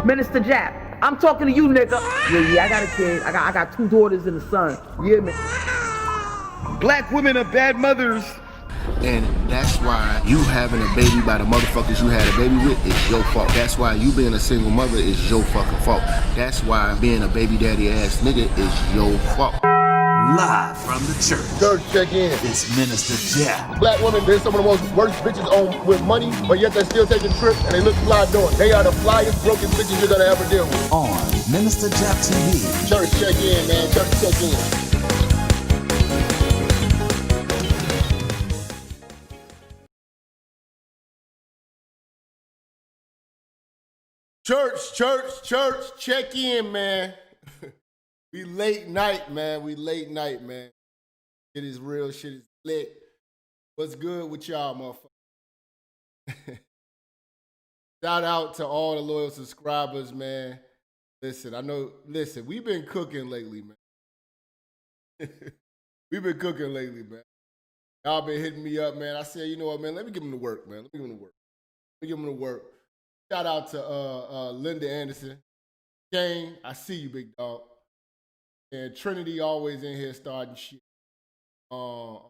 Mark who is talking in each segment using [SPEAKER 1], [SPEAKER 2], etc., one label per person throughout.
[SPEAKER 1] Minister Jap, I'm talking to you, nigga. Yeah, I got a kid. I got 2 daughters and a son. You hear me?
[SPEAKER 2] Black women are bad mothers.
[SPEAKER 3] And that's why you having a baby by the motherfuckers you had a baby with is your fault. That's why you being a single mother is your fucking fault. That's why being a baby daddy ass nigga is your fault.
[SPEAKER 4] Live from the church.
[SPEAKER 5] Church check in.
[SPEAKER 4] It's Minister Jap.
[SPEAKER 5] Black women, they're some of the most worst bitches on with money, but yet they're still taking trips and they look fly doing it. They are the flyest broken bitches you're gonna ever deal with.
[SPEAKER 4] On Minister Jap TV.
[SPEAKER 5] Church check in, man. Church check in. Church, check in, man. We late night, man. Shit is real, shit is lit. What's good with y'all, motherfuckers? Shout out to all the loyal subscribers, man. Listen, we've been cooking lately, man. Y'all been hitting me up, man. I said, you know what, man, let me give them the work, man. Shout out to Linda Anderson. Kane, I see you, big dog. And Trinity always in here starting shit. Sam,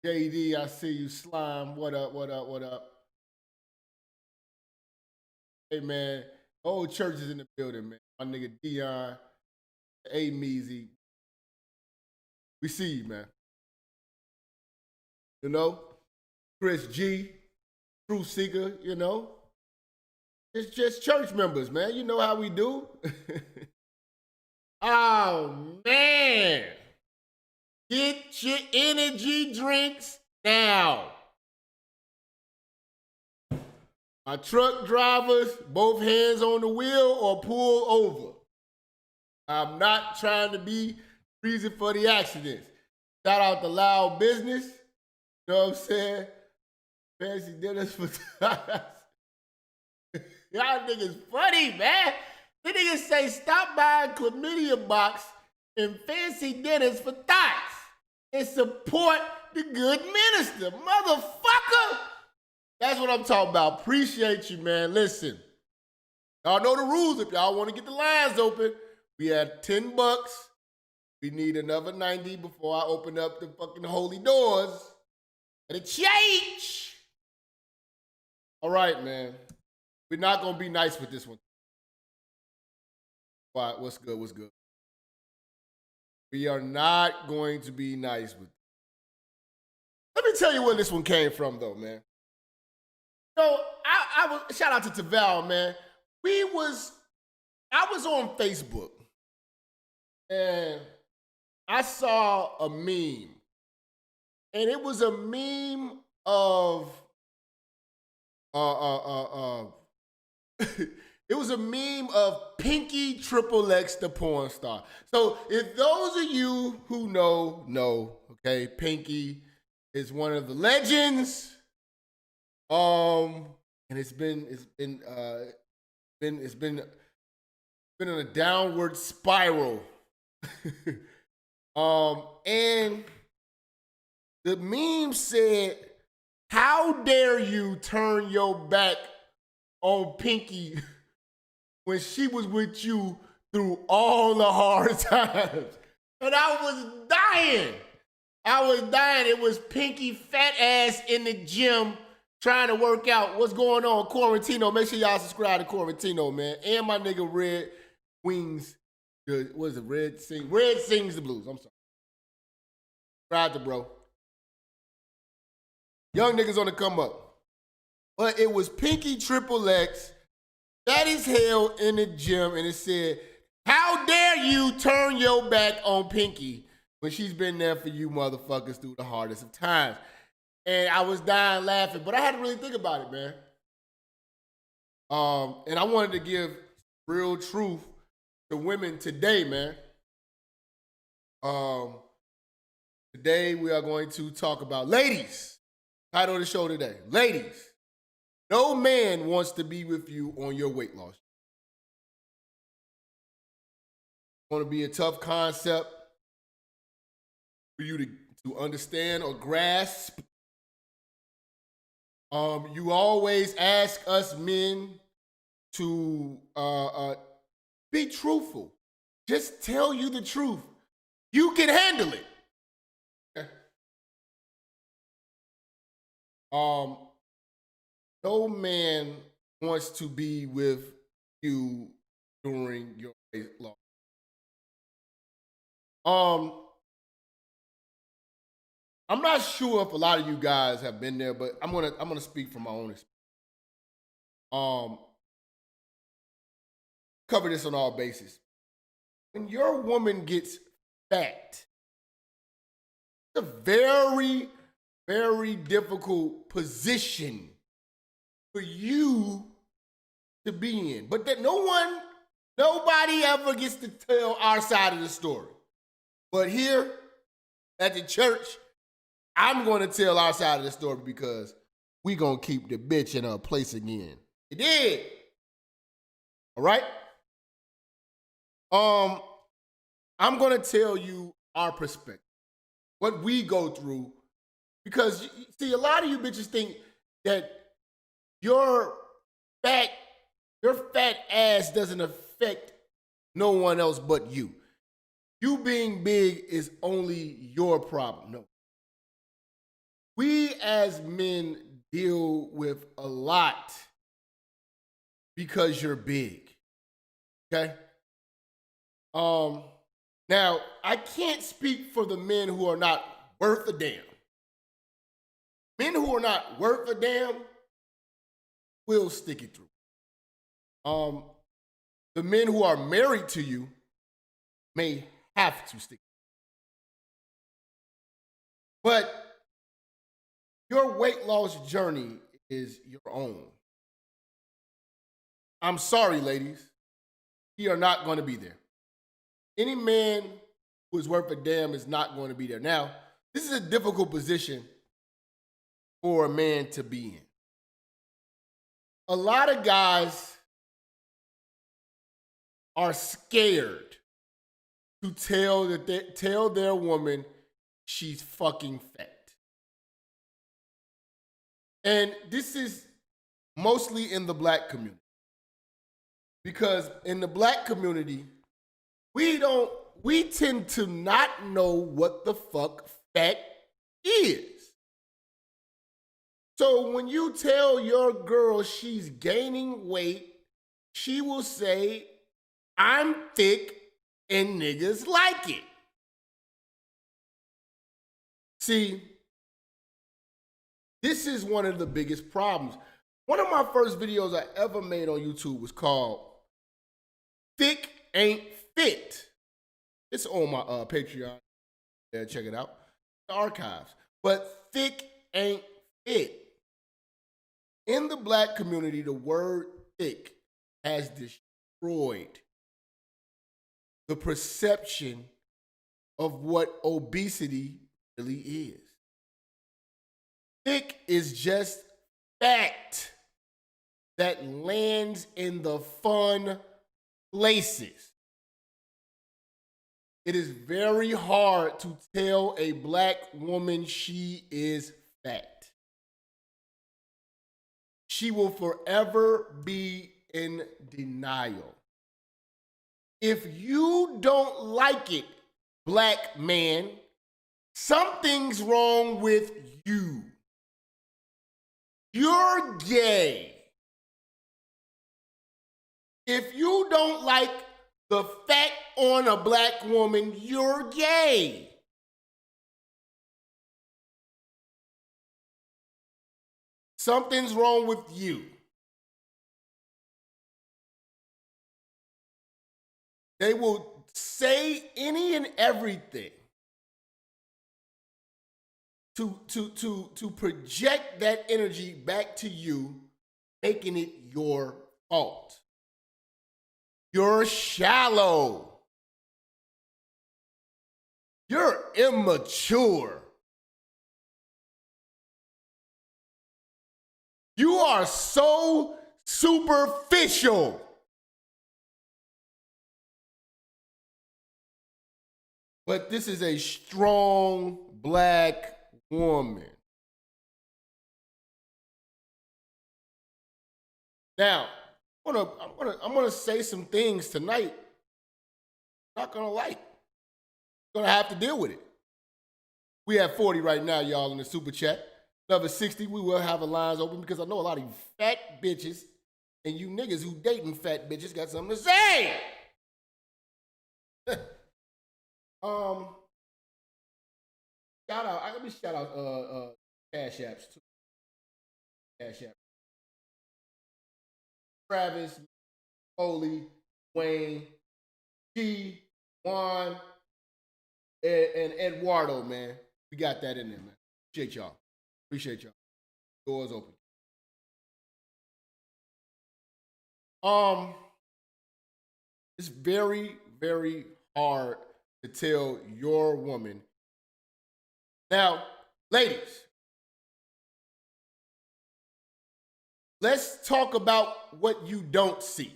[SPEAKER 5] JD, I see you. Slime, what up? Hey, man, old church is in the building, man. My nigga Dion, A. Measy. We see you, man. You know? Chris G. Truth Seeker, you know. It's just church members, man. You know how we do. Oh, man. Get your energy drinks now. My truck drivers, both hands on the wheel or pull over. I'm not trying to be the reason for the accidents. Shout out to Loud Business. You know what I'm saying? Fancy dinners for thighs. Y'all niggas funny, man. The niggas say stop buying chlamydia box and fancy dinners for thighs and support the good minister. Motherfucker. That's what I'm talking about. Appreciate you, man. Listen. Y'all know the rules. If y'all want to get the lines open, we had $10. We need another 90 before I open up the fucking holy doors. And it change. All right, man. We're not going to be nice with this one. Why? What's good? We are not going to be nice with it. Let me tell you where this one came from, though, man. So, I was, shout out to Taval, man. I was on Facebook, and I saw a meme. And it was a meme of it was a meme of Pinky XXX, the porn star. So if those of you who know, okay, Pinky is one of the legends. And it's been in a downward spiral. And the meme said, "How dare you turn your back on Pinky when she was with you through all the hard times?" And I was dying. It was Pinky fat ass in the gym trying to work out. What's going on, Quarantino? Make sure y'all subscribe to Quarantino, man. And my nigga Red Wings. What is it? Red Sings the Blues. I'm sorry. Subscribe to bro. Young niggas on the come up. But it was Pinky XXX, fat as hell in the gym, and it said, "How dare you turn your back on Pinky when she's been there for you motherfuckers through the hardest of times?" And I was dying laughing, but I had to really think about it, man. And I wanted to give real truth to women today, man. Today we are going to talk about ladies. Title of the show today, ladies, no man wants to be with you on your weight loss. It's going to be a tough concept for you to understand or grasp. You always ask us men to be truthful. Just tell you the truth. You can handle it. Okay. No man wants to be with you during your weight loss. I'm not sure if a lot of you guys have been there, but I'm gonna speak from my own experience. Cover this on all bases. When your woman gets fat, it's a very, very difficult position for you to be in. But that nobody ever gets to tell our side of the story. But here at the church, I'm going to tell our side of the story because we going to keep the bitch in her place again. You did. All right? I'm going to tell you our perspective, what we go through, because, see, a lot of you bitches think that your fat ass doesn't affect no one else but you. You being big is only your problem. No. We as men deal with a lot because you're big. Okay? Now, I can't speak for the men who are not worth a damn. Men who are not worth a damn will stick it through. The men who are married to you may have to stick it through. But your weight loss journey is your own. I'm sorry, ladies. We are not going to be there. Any man who is worth a damn is not going to be there. Now, this is a difficult position for a man to be in. A lot of guys are scared to tell their woman she's fucking fat. And this is mostly in the black community. Because in the black community, we tend to not know what the fuck fat is. So when you tell your girl she's gaining weight, she will say, I'm thick and niggas like it. See, this is one of the biggest problems. One of my first videos I ever made on YouTube was called Thick Ain't Fit. It's on my Patreon. Yeah, check it out. The archives. But thick ain't fit. In the black community, the word thick has destroyed the perception of what obesity really is. Thick is just fat that lands in the fun places. It is very hard to tell a black woman she is fat. She will forever be in denial. If you don't like it, black man, something's wrong with you. You're gay. If you don't like the fat on a black woman, you're gay. Something's wrong with you. They will say any and everything to project that energy back to you, making it your fault. You're shallow. You're immature. You are so superficial. But this is a strong black woman. Now, I'm gonna say some things tonight. Not gonna like. Gonna have to deal with it. We have 40 right now, y'all, in the super chat. Another 60, we will have the lines open because I know a lot of you fat bitches and you niggas who dating fat bitches got something to say. Let me shout out Cash Apps too. Cash App. Travis, Foley, Wayne, G, Juan, and Eduardo, man. We got that in there, man. Appreciate y'all. Appreciate y'all. Doors open. It's very, very hard to tell your woman. Now, ladies, let's talk about what you don't see.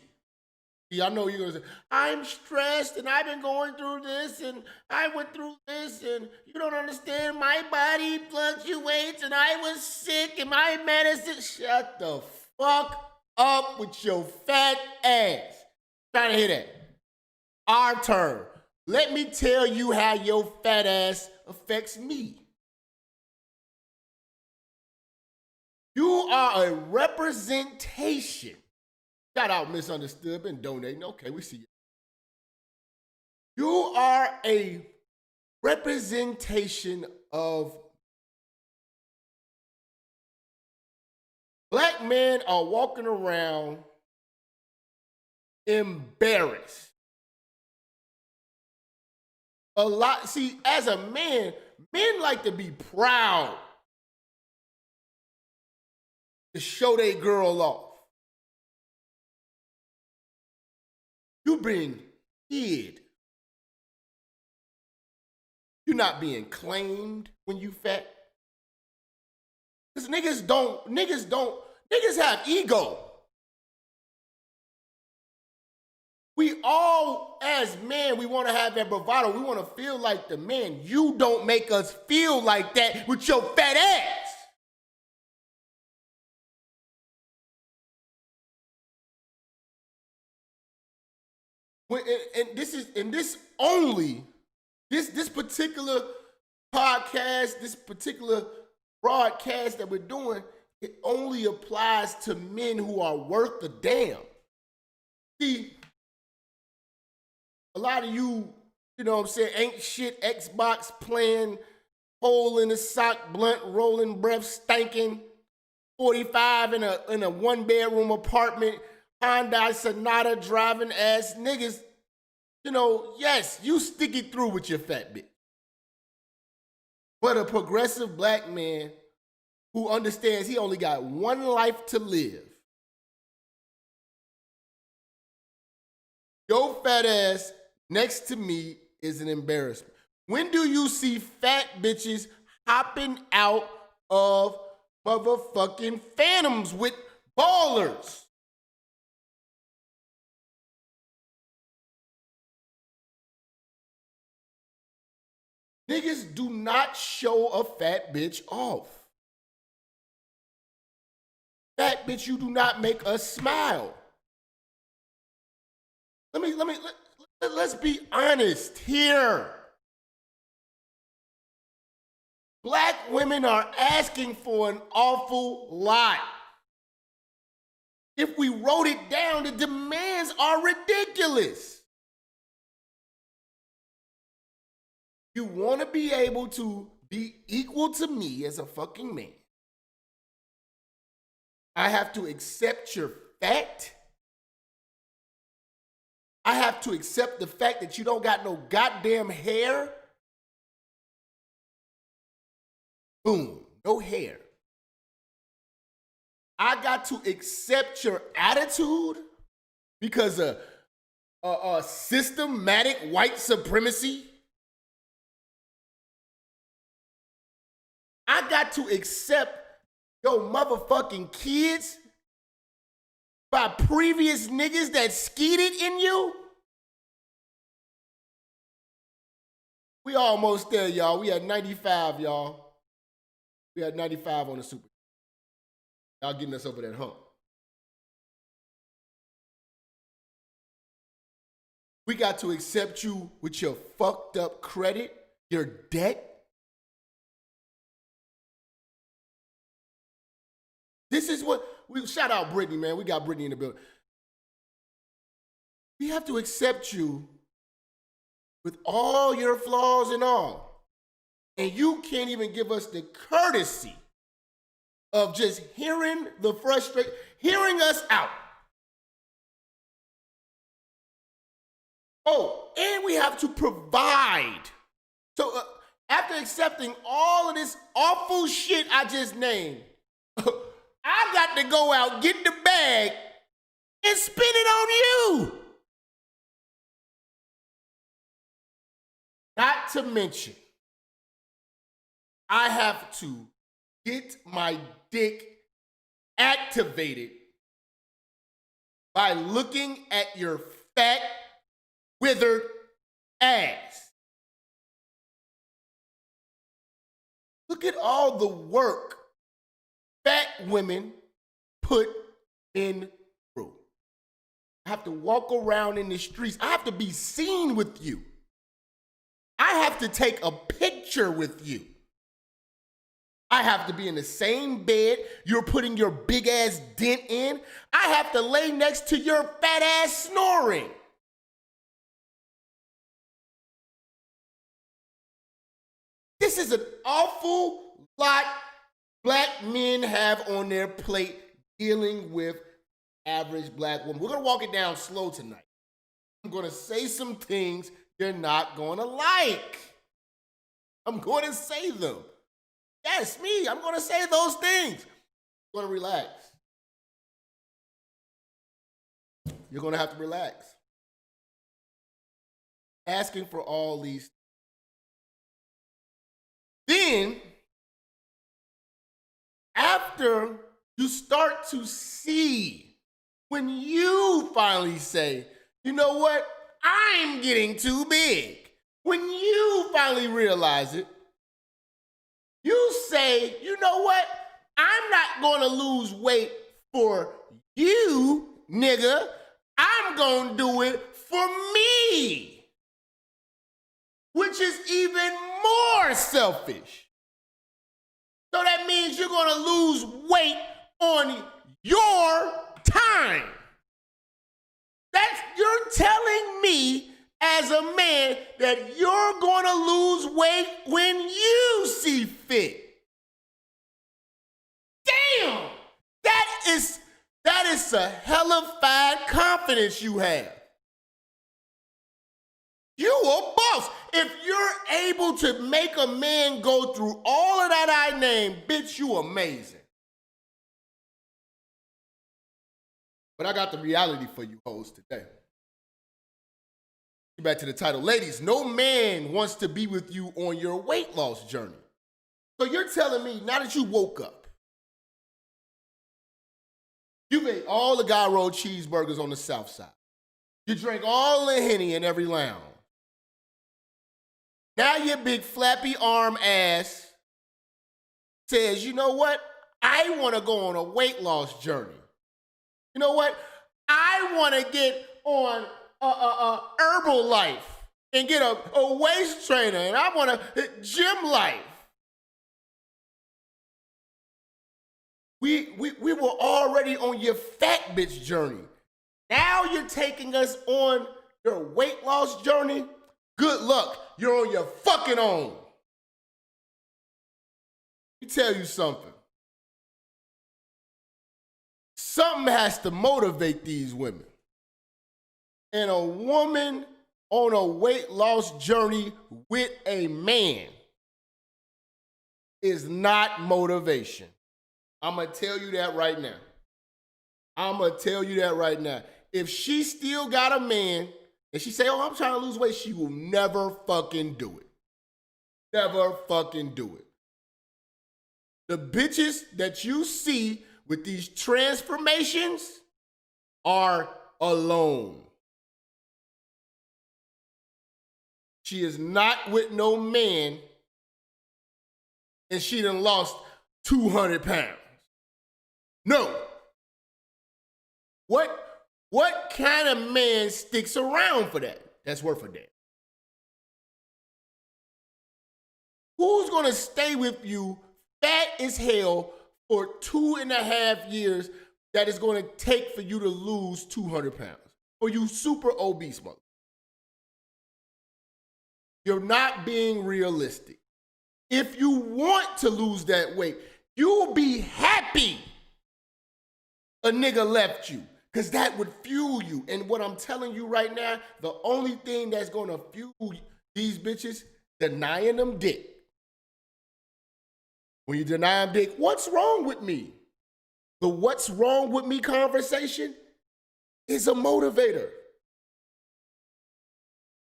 [SPEAKER 5] See, I know you're gonna say, I'm stressed and I've been going through this and I went through this and you don't understand, my body fluctuates and I was sick and my medicine. Shut the fuck up with your fat ass. Trying to hear that. Our turn. Let me tell you how your fat ass affects me. You are a representation. Shout out Misunderstood, been donating. Okay, we see you. You are a representation of black men are walking around embarrassed. A lot, see, as a man, men like to be proud to show their girl off. You being hid. You're not being claimed when you fat. Because niggas have ego. We all, as men, we want to have that bravado. We want to feel like the man. You don't make us feel like that with your fat ass. This particular podcast, this particular broadcast that we're doing, it only applies to men who are worth a damn. See, a lot of you, you know what I'm saying, ain't shit Xbox playing, hole in the sock, blunt rolling, breath stinking, 45 in a one-bedroom apartment, Hyundai Sonata driving ass niggas. You know, yes, you stick it through with your fat bitch. But a progressive black man who understands he only got one life to live. Your fat ass next to me is an embarrassment. When do you see fat bitches hopping out of motherfucking Phantoms with ballers? Niggas do not show a fat bitch off. Fat bitch, you do not make us smile. Let's be honest here. Black women are asking for an awful lot. If we wrote it down, the demands are ridiculous. You want to be able to be equal to me as a fucking man. I have to accept your fact. I have to accept the fact that you don't got no goddamn hair. Boom, no hair. I got to accept your attitude because of systematic white supremacy. I got to accept your motherfucking kids by previous niggas that skeeted in you. We almost there, y'all. We at 95, y'all. We at 95 on the super. Y'all getting us over that hump. We got to accept you with your fucked up credit, your debt. This is what we shout out Brittany, man. We got Brittany in the building. We have to accept you with all your flaws and all. And you can't even give us the courtesy of just hearing the frustration, hearing us out. Oh, and we have to provide. So after accepting all of this awful shit I just named, I got to go out, get the bag, and spin it on you. Not to mention, I have to get my dick activated by looking at your fat, withered ass. Look at all the work fat women put in through. I have to walk around in the streets. I have to be seen with you. I have to take a picture with you. I have to be in the same bed you're putting your big ass dent in. I have to lay next to your fat ass snoring. This is an awful lot black men have on their plate dealing with average black women. We're going to walk it down slow tonight. I'm going to say some things you're not going to like. I'm going to say them. Yes, me. I'm going to say those things. You're going to relax. You're going to have to relax. Asking for all these. Then, after you start to see, when you finally say, you know what, I'm getting too big. When you finally realize it, you say, you know what, I'm not going to lose weight for you, nigga. I'm going to do it for me. Which is even more selfish. So that means you're going to lose weight on your time. You're telling me as a man that you're going to lose weight when you see fit. Damn! That is a hellified confidence you have. You a boss. If you're able to make a man go through all of that I named, bitch, you amazing. But I got the reality for you hoes today. Get back to the title. Ladies, no man wants to be with you on your weight loss journey. So you're telling me, now that you woke up, you've ate all the guy rolled cheeseburgers on the south side. You drank all the Henny in every lounge. Now your big flappy arm ass says, you know what? I want to go on a weight loss journey. You know what? I want to get on Herbalife and get a waist trainer, and I want a gym life. We were already on your fat bitch journey. Now you're taking us on your weight loss journey. Good luck. You're on your fucking own. Let me tell you something. Something has to motivate these women. And a woman on a weight loss journey with a man is not motivation. I'm going to tell you that right now. If she still got a man and she say, oh, I'm trying to lose weight, she will never fucking do it. Never fucking do it. The bitches that you see with these transformations are alone. She is not with no man and she done lost 200 pounds. No. What kind of man sticks around for that? that's worth a damn. Who's gonna stay with you fat as hell for 2.5 years that is gonna take for you to lose 200 pounds? For you super obese mother. You're not being realistic. If you want to lose that weight, you'll be happy a nigga left you, because that would fuel you. And what I'm telling you right now, the only thing that's going to fuel these bitches, denying them dick. When you deny them dick, what's wrong with me? The what's wrong with me conversation is a motivator.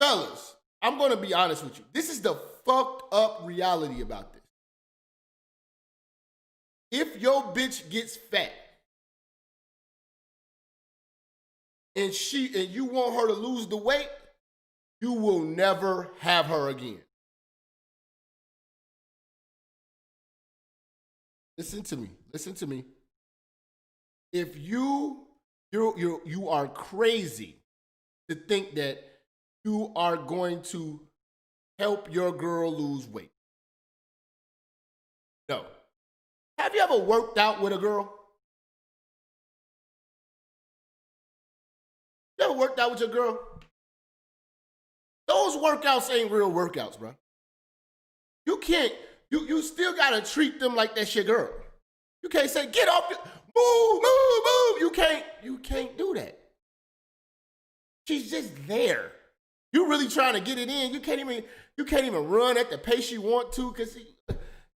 [SPEAKER 5] Fellas, I'm going to be honest with you. This is the fucked up reality about this. If your bitch gets fat and you want her to lose the weight, you will never have her again. Listen to me. Listen to me. If you are crazy to think that you are going to help your girl lose weight. No. Have you ever worked out with a girl? You ever worked out with your girl? Those workouts ain't real workouts, bro. You can't, you still gotta treat them like that's your girl. You can't say, get off, move, move, move. You can't do that. She's just there. You really trying to get it in. You can't even run at the pace you want to because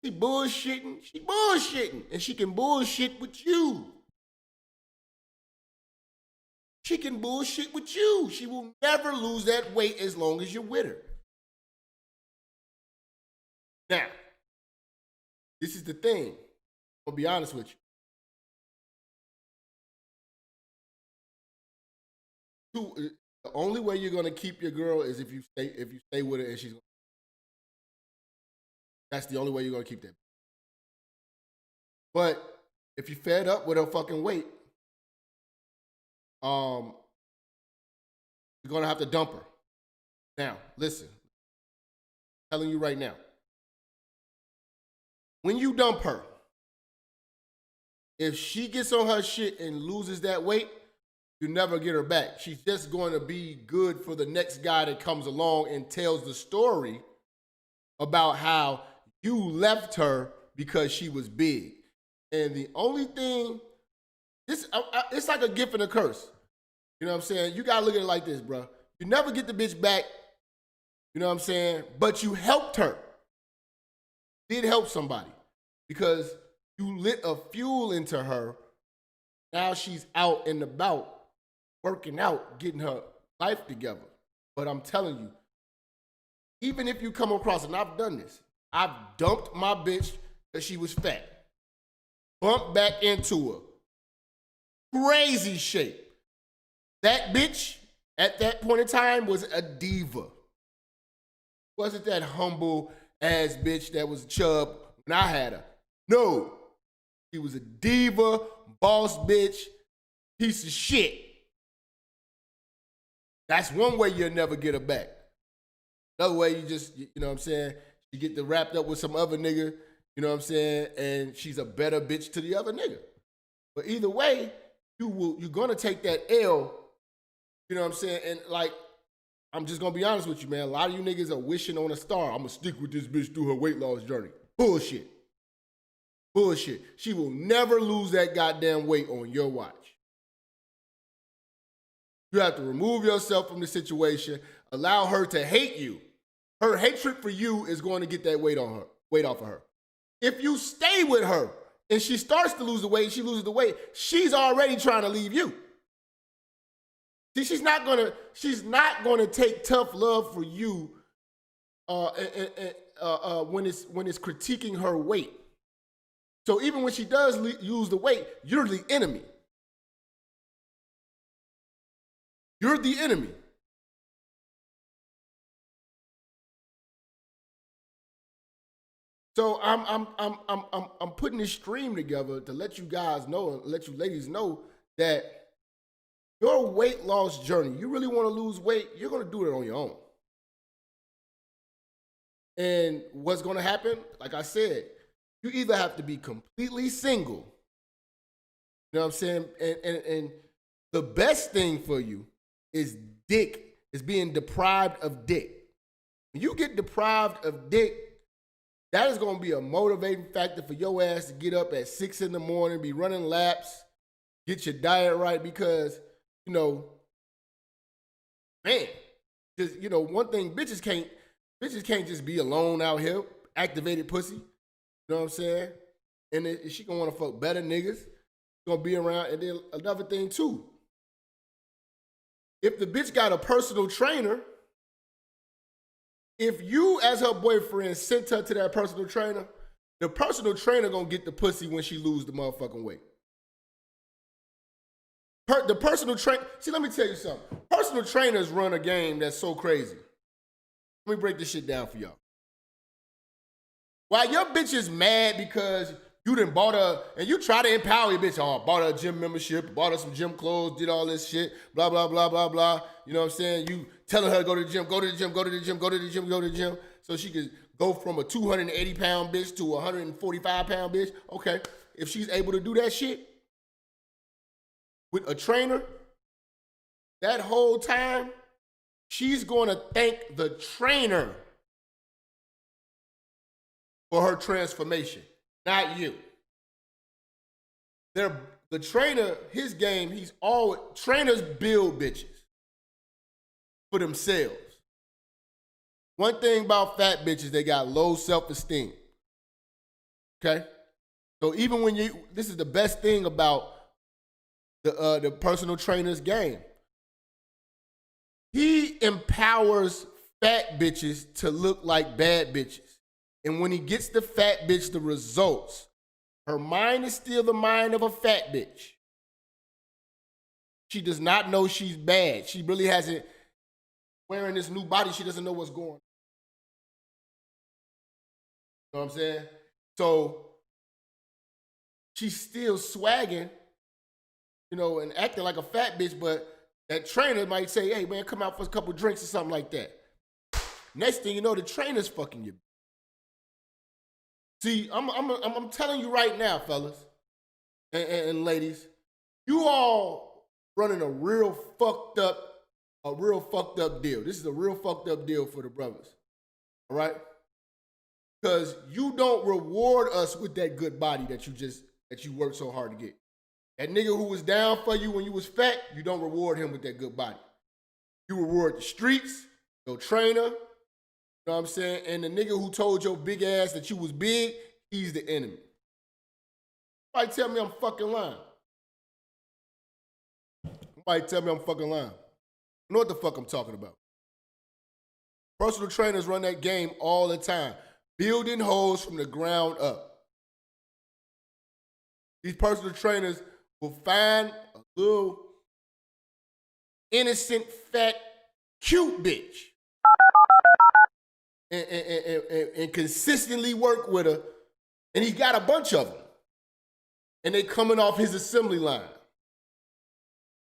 [SPEAKER 5] she bullshitting. She bullshitting. And she can bullshit with you. She can bullshit with you. She will never lose that weight as long as you're with her. Now, this is the thing. I'll be honest with you. The only way you're gonna keep your girl is if you stay with her and she's. That's the only way you're gonna keep that. But if you're fed up with her fucking weight, you're gonna have to dump her. Now, listen. I'm telling you right now. When you dump her, if she gets on her shit and loses that weight, you never get her back. She's just going to be good for the next guy that comes along and tells the story about how you left her because she was big. And the only thing, it's like a gift and a curse. You know what I'm saying? You got to look at it like this, bro. You never get the bitch back, you know what I'm saying? But you helped her. Did help somebody because you lit a fuel into her. Now she's out and about, working out, getting her life together. But I'm telling you, even if you come across, and I've done this, I've dumped my bitch because she was fat. Bumped back into her. Crazy shape. That bitch, at that point in time, was a diva. Wasn't that humble ass bitch that was chub when I had her. No. She was a diva, boss bitch, piece of shit. That's one way you'll never get her back. Another way you just, you know what I'm saying, you get wrapped up with some other nigga, you know what I'm saying, and she's a better bitch to the other nigga. But either way, you're gonna take that L, you know what I'm saying, and like, I'm just gonna be honest with you, man. A lot of you niggas are wishing on a star. I'm gonna stick with this bitch through her weight loss journey. Bullshit. Bullshit. She will never lose that goddamn weight on your watch. You have to remove yourself from the situation, allow her to hate you. Her hatred for you is going to get that weight off of her. If you stay with her and she starts to lose the weight, she loses the weight, she's already trying to leave you. See, she's not gonna take tough love for you when it's critiquing her weight. So even when she does lose the weight, you're the enemy. You're the enemy. So I'm putting this stream together to let you guys know, let you ladies know that your weight loss journey, you really want to lose weight, you're going to do it on your own. And what's going to happen? Like I said, you either have to be completely single. You know what I'm saying? And the best thing for you is dick, is being deprived of dick. When you get deprived of dick, that is going to be a motivating factor for your ass to get up at 6 in the morning, be running laps, get your diet right, because, you know, man, just, you know, one thing, bitches can't just be alone out here, activated pussy. You know what I'm saying? And she gonna want to fuck better niggas. Gonna be around. And then another thing too, if the bitch got a personal trainer, if you as her boyfriend sent her to that personal trainer, the personal trainer gonna get the pussy when she lose the motherfucking weight. The personal trainer, see, let me tell you something. Personal trainers run a game that's so crazy. Let me break this shit down for y'all. While your bitch is mad because you done bought her, and you try to empower your bitch, oh, bought her a gym membership, bought her some gym clothes, did all this shit, blah, blah, blah, blah, blah. You know what I'm saying? You telling her to go to the gym, go to the gym, go to the gym, go to the gym, go to the gym, so she could go from a 280-pound bitch to a 145-pound bitch. Okay, if she's able to do that shit with a trainer, that whole time, she's going to thank the trainer for her transformation, not you. The trainer, his game, trainers build bitches for themselves. One thing about fat bitches, they got low self-esteem. Okay? So even when this is the best thing about the personal trainer's game. He empowers fat bitches to look like bad bitches. And when he gets the fat bitch the results, her mind is still the mind of a fat bitch. She does not know she's bad. She really hasn't, wearing this new body, she doesn't know what's going on. You know what I'm saying? So she's still swagging, you know, and acting like a fat bitch, but that trainer might say, hey, man, come out for a couple drinks or something like that. Next thing you know, the trainer's fucking you. See, I'm telling you right now, fellas and ladies, you all running a real fucked up deal. This is a real fucked up deal for the brothers, all right? Because you don't reward us with that good body that you worked so hard to get. That nigga who was down for you when you was fat, you don't reward him with that good body. You reward the streets, your trainer, you know what I'm saying? And the nigga who told your big ass that you was big, he's the enemy. Somebody tell me I'm fucking lying. Somebody tell me I'm fucking lying. You know what the fuck I'm talking about. Personal trainers run that game all the time, building hoes from the ground up. These personal trainers will find a little innocent, fat, cute bitch and consistently work with her, and he got a bunch of them, and they coming off his assembly line.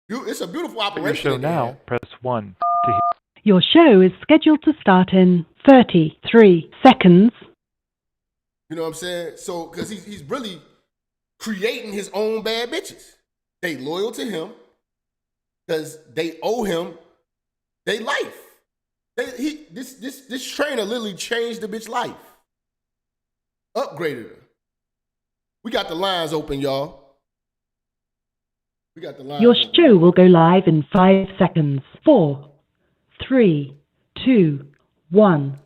[SPEAKER 5] It's a beautiful operation.
[SPEAKER 6] Your show now, press 1 to hear.
[SPEAKER 7] Your show is scheduled to start in 33 seconds.
[SPEAKER 5] You know what I'm saying? So, because he's really creating his own bad bitches. They loyal to him because they owe him their life. This trainer literally changed the bitch life. Upgraded her. We got the lines open, y'all. We got the lines
[SPEAKER 7] Your
[SPEAKER 5] open.
[SPEAKER 7] show will go live in 5 seconds. 4, 3, 2, 1.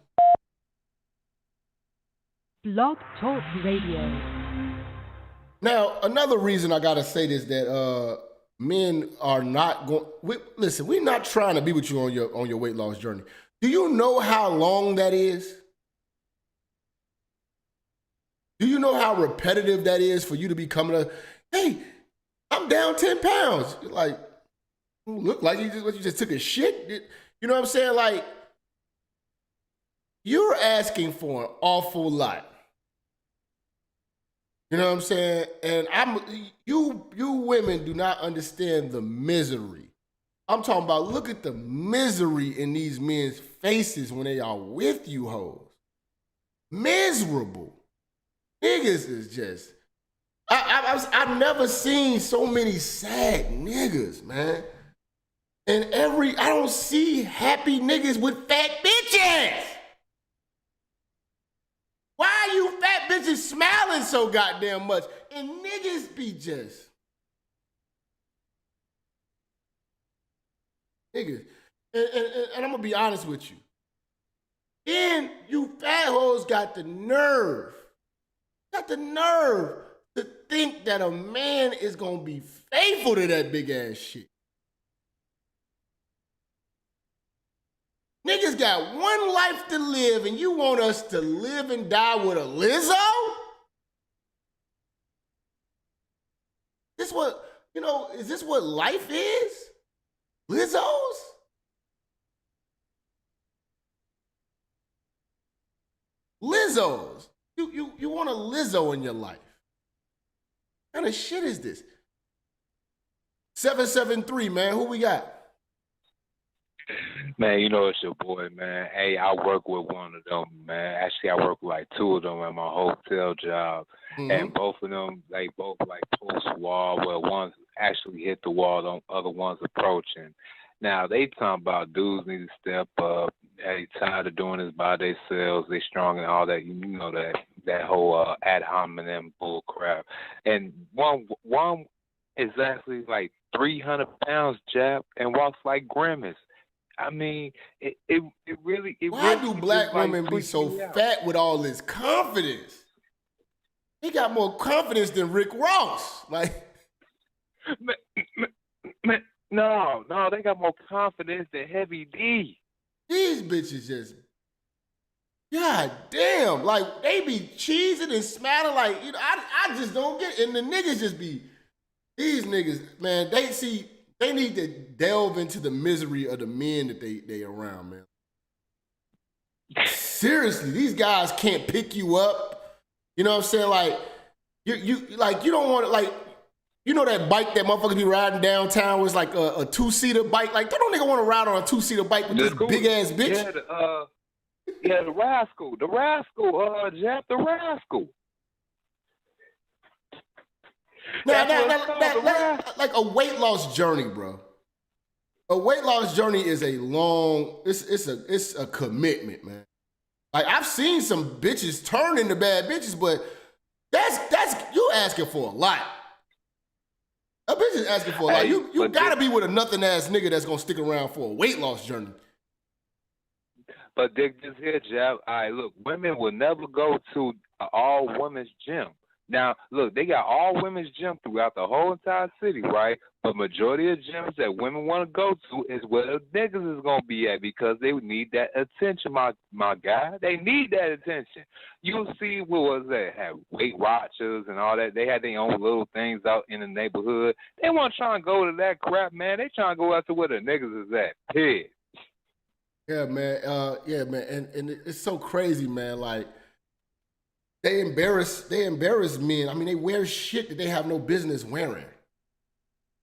[SPEAKER 7] Blog Talk Radio.
[SPEAKER 5] Now, another reason I gotta say this, that men are not going. Listen, we're not trying to be with you on your weight loss journey. Do you know how long that is? Do you know how repetitive that is for you to be coming up? Hey, I'm down 10 pounds. You're like, look like you just took a shit. You know what I'm saying? Like, you're asking for an awful lot. You know what I'm saying? And you women do not understand the misery I'm talking about look at the misery in these men's faces when they are with you hoes. Miserable. Niggas is just, I've never seen so many sad niggas, man. And I don't see happy niggas with fat bitches. Why are you fat bitches smiling so goddamn much? And niggas be just. Niggas. And I'm gonna be honest with you. Then you fat hoes got the nerve to think that a man is gonna be faithful to that big ass shit. Niggas got one life to live and you want us to live and die with a Lizzo? Is this what life is? Lizzos? Lizzos. You want a Lizzo in your life. What kind of shit is this? 773, man. Who we got?
[SPEAKER 8] Man, you know it's your boy, man. Hey, I work with one of them, man. Actually, I work with like two of them at my hotel job. Mm-hmm. And both of them, they both like post-wall. Well, one's actually hit the wall, the other one's approaching. Now, they talking about dudes need to step up. They tired of doing this by themselves. They strong and all that. You know that whole ad hominem bull crap. And one is actually like 300 pounds, Jap, and walks like Grimace. I mean, it really.
[SPEAKER 5] Why do black women be so fat with all this confidence? He got more confidence than Rick Ross. Like,
[SPEAKER 8] no, they got more confidence than Heavy D.
[SPEAKER 5] These bitches just, god damn, like they be cheesing and smiling like, I just don't get it. And the niggas just be, these niggas, man, they need to delve into the misery of the men that they around, man. Seriously, these guys can't pick you up. You know what I'm saying? Like, you don't want to, like, you know that bike that motherfuckers be riding downtown was like a two-seater bike? Like, don't nigga want to ride on a two-seater bike with this big-ass bitch?
[SPEAKER 8] Yeah, the rascal, Jap, the rascal.
[SPEAKER 5] Now, like a weight loss journey, bro. A weight loss journey is a long, it's a commitment, man. Like, I've seen some bitches turn into bad bitches, but that's you asking for a lot. A bitch is asking for a lot. You gotta be with a nothing ass nigga that's gonna stick around for a weight loss journey.
[SPEAKER 8] But Dick, just here, Jab. All right, look, women will never go to an all women's gym. Now, look, they got all women's gym throughout the whole entire city, right? But majority of gyms that women want to go to is where the niggas is gonna be at because they need that attention, my guy. They need that attention. You see, what was that? Have Weight Watchers and all that. They had their own little things out in the neighborhood. They want to try and go to that crap, man. They trying to go out to where the niggas is at. Period.
[SPEAKER 5] Yeah, man. And it's so crazy, man. Like, they embarrass men. I mean, they wear shit that they have no business wearing.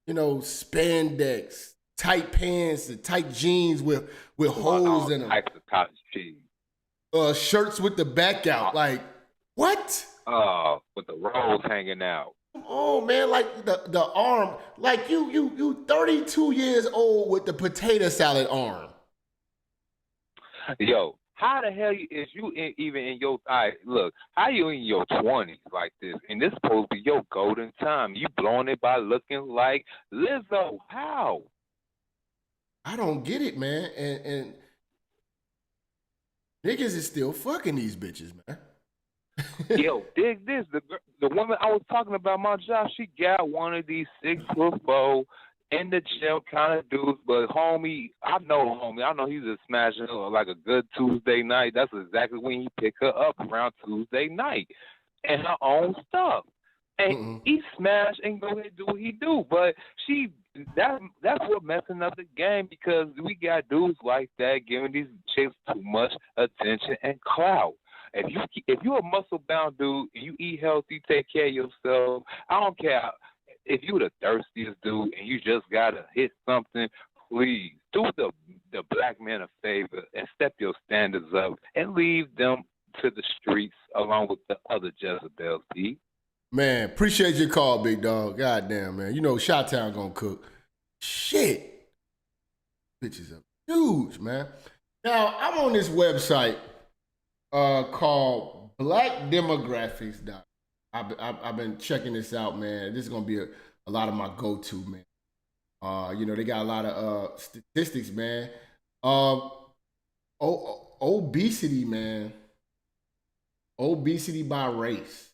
[SPEAKER 5] You know, spandex, tight pants, and tight jeans with holes in them.
[SPEAKER 8] Types of cotton jeans.
[SPEAKER 5] Shirts with the back out. Like, what?
[SPEAKER 8] With the rolls hanging out.
[SPEAKER 5] Oh man, like the arm. Like you 32 years old with the potato salad arm.
[SPEAKER 8] Yo, how the hell is you even in your, look, how you in your 20s like this? And this supposed to be your golden time. You blowing it by looking like Lizzo. How?
[SPEAKER 5] I don't get it, man. And niggas is still fucking these bitches, man.
[SPEAKER 8] Yo, dig this. The woman I was talking about, my job, she got one of these 6'4" in the gym kind of dudes, but homie, I know he's a smasher like a good Tuesday night. That's exactly when he pick her up around Tuesday night and her own stuff. And he smash and go ahead and do what he do. But that's what messing up the game because we got dudes like that giving these chicks too much attention and clout. If you're a muscle bound dude, you eat healthy, take care of yourself, I don't care if you the thirstiest dude and you just gotta hit something please do the black men a favor and step your standards up and leave them to the streets along with the other Jezebels, D.
[SPEAKER 5] Man, appreciate your call, big dog. Goddamn, man. You know Chi-Town gonna cook. Shit. Bitches are huge, man. Now, I'm on this website called blackdemographics.com. I've been checking this out, man. This is gonna be a lot of my go-to, man. They got a lot of statistics, man. Obesity, man. Obesity by race.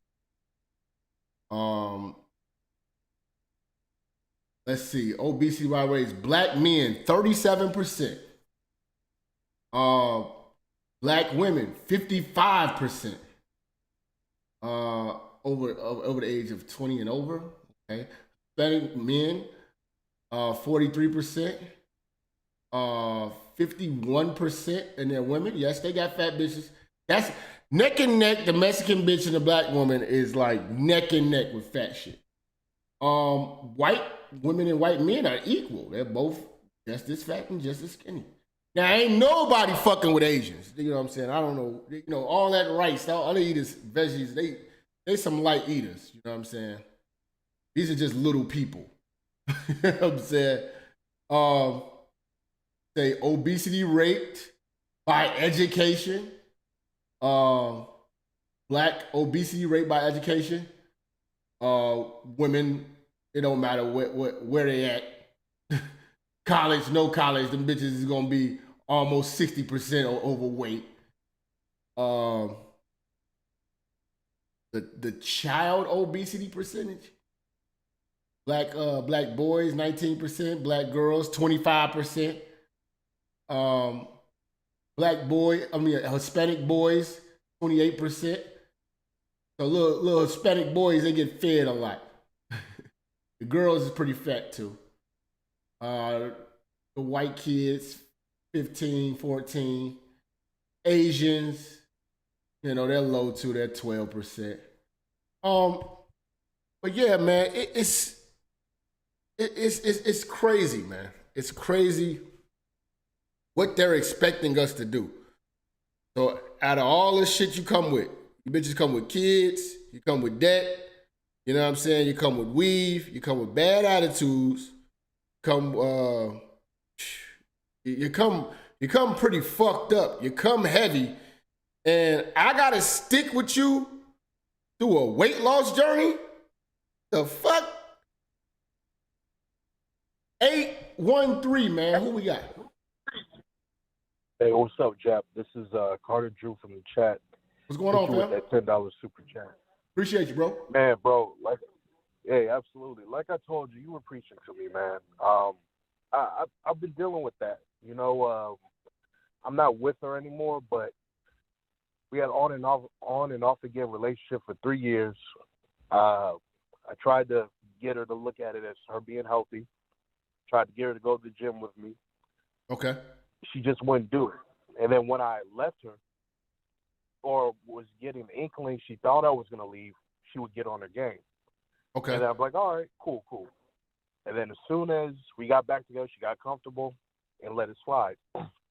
[SPEAKER 5] Let's see. Obesity by race. Black men, 37%. Black women, 55%. Over the age of 20 and over. Okay. Hispanic men, 43%. 51%, and they're women. Yes, they got fat bitches. That's neck and neck. The Mexican bitch and the black woman is like neck and neck with fat shit. White women and white men are equal. They're both just as fat and just as skinny. Now, ain't nobody fucking with Asians. You know what I'm saying? I don't know. All that rice, all they eat is veggies. They some light eaters. You know what I'm saying? These are just little people. You know what I'm saying? Say obesity rate by education. Black obesity rate by education. Women, it don't matter where they at. College, no college, them bitches is gonna be almost 60% overweight. The child obesity percentage. Black boys 19%, black girls 25%. Hispanic boys 28%. So little Hispanic boys, they get fed a lot. The girls is pretty fat too. The white kids 15, 14. Asians, they're low too. They're 12%. But yeah, man, it's crazy, man. It's crazy what they're expecting us to do. So out of all the shit you come with, you bitches come with kids, you come with debt, you know what I'm saying? You come with weave, you come with bad attitudes, you come pretty fucked up. You come heavy, and I gotta stick with you through a weight loss journey? The fuck? 813, man. Who we got?
[SPEAKER 9] Hey, what's up, Jap? This is Carter Drew from the chat.
[SPEAKER 5] What's going on, fam?
[SPEAKER 9] With that $10 super chat.
[SPEAKER 5] Appreciate you, bro.
[SPEAKER 9] Man, bro, hey, absolutely. Like I told you, you were preaching to me, man. I've been dealing with that. I'm not with her anymore, but we had on and off again relationship for 3 years. I tried to get her to look at it as her being healthy. Tried to get her to go to the gym with me.
[SPEAKER 5] Okay.
[SPEAKER 9] She just wouldn't do it. And then when I left her, or was getting the inkling she thought I was going to leave, she would get on her game.
[SPEAKER 5] Okay.
[SPEAKER 9] And I'm like, all right, cool. And then as soon as we got back together, she got comfortable and let it slide.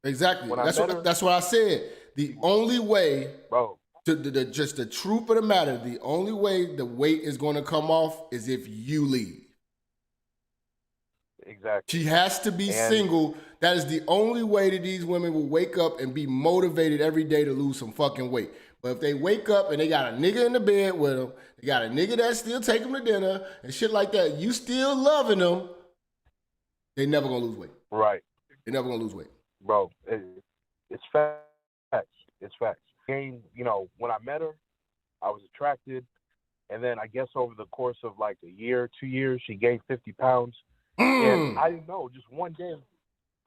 [SPEAKER 5] Exactly. That's what I said. The only way,
[SPEAKER 9] bro,
[SPEAKER 5] just the truth of the matter, the only way the weight is going to come off is if you leave.
[SPEAKER 9] Exactly.
[SPEAKER 5] She has to be single. That is the only way that these women will wake up and be motivated every day to lose some fucking weight. But if they wake up and they got a nigga in the bed with them, they got a nigga that still take them to dinner and shit like that, you still loving them, they never gonna lose weight.
[SPEAKER 9] Right.
[SPEAKER 5] They never gonna lose weight.
[SPEAKER 9] Bro, it's facts. It's facts. When I met her, I was attracted. And then I guess over the course of like a year, 2 years, she gained 50 pounds. And I didn't know, just one day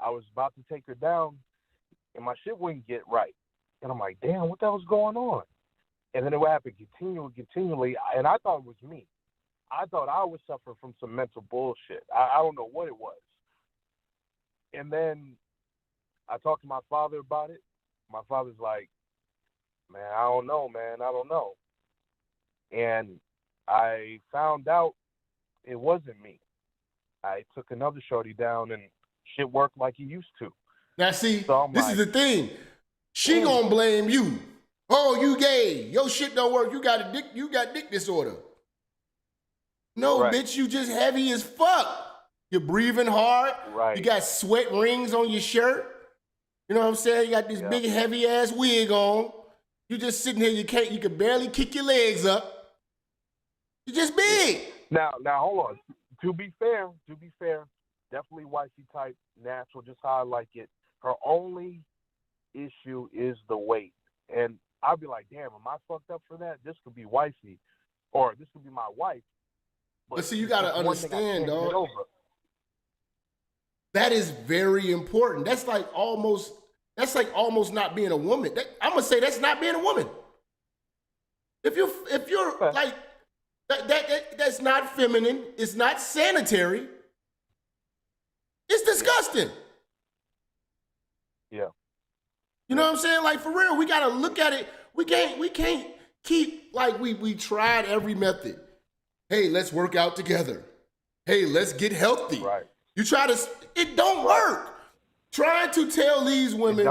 [SPEAKER 9] I was about to take her down and my shit wouldn't get right. And I'm like, damn, what the hell's going on? And then it would happen continually. And I thought it was me. I thought I was suffering from some mental bullshit. I don't know what it was. And then I talked to my father about it. My father's like, man, I don't know, man. I don't know. And I found out it wasn't me. I took another shorty down, and shit work like it used to.
[SPEAKER 5] Now see,
[SPEAKER 9] So
[SPEAKER 5] this is the thing. She gonna blame you. Oh, you gay. Your shit don't work. You got dick disorder. No, bitch, you just heavy as fuck. You're breathing hard.
[SPEAKER 9] Right.
[SPEAKER 5] You got sweat rings on your shirt. You know what I'm saying? You got this big heavy ass wig on. You just sitting here, you can barely kick your legs up. You're just big.
[SPEAKER 9] Now hold on. To be fair, definitely wifey type, natural, just how I like it. Her only issue is the weight. And I'll be like, damn, am I fucked up for that? This could be wifey, or this could be my wife.
[SPEAKER 5] But see, you gotta understand, dog. That is very important. That's like almost not being a woman. I'm gonna say that's not being a woman. If you're like that's not feminine. It's not sanitary. It's disgusting.
[SPEAKER 9] Yeah.
[SPEAKER 5] You know what I'm saying? Like, for real, we gotta look at it. We can't keep like we tried every method. Hey, let's work out together. Hey, let's get healthy.
[SPEAKER 9] Right.
[SPEAKER 5] You try to, it don't work. Trying to tell these women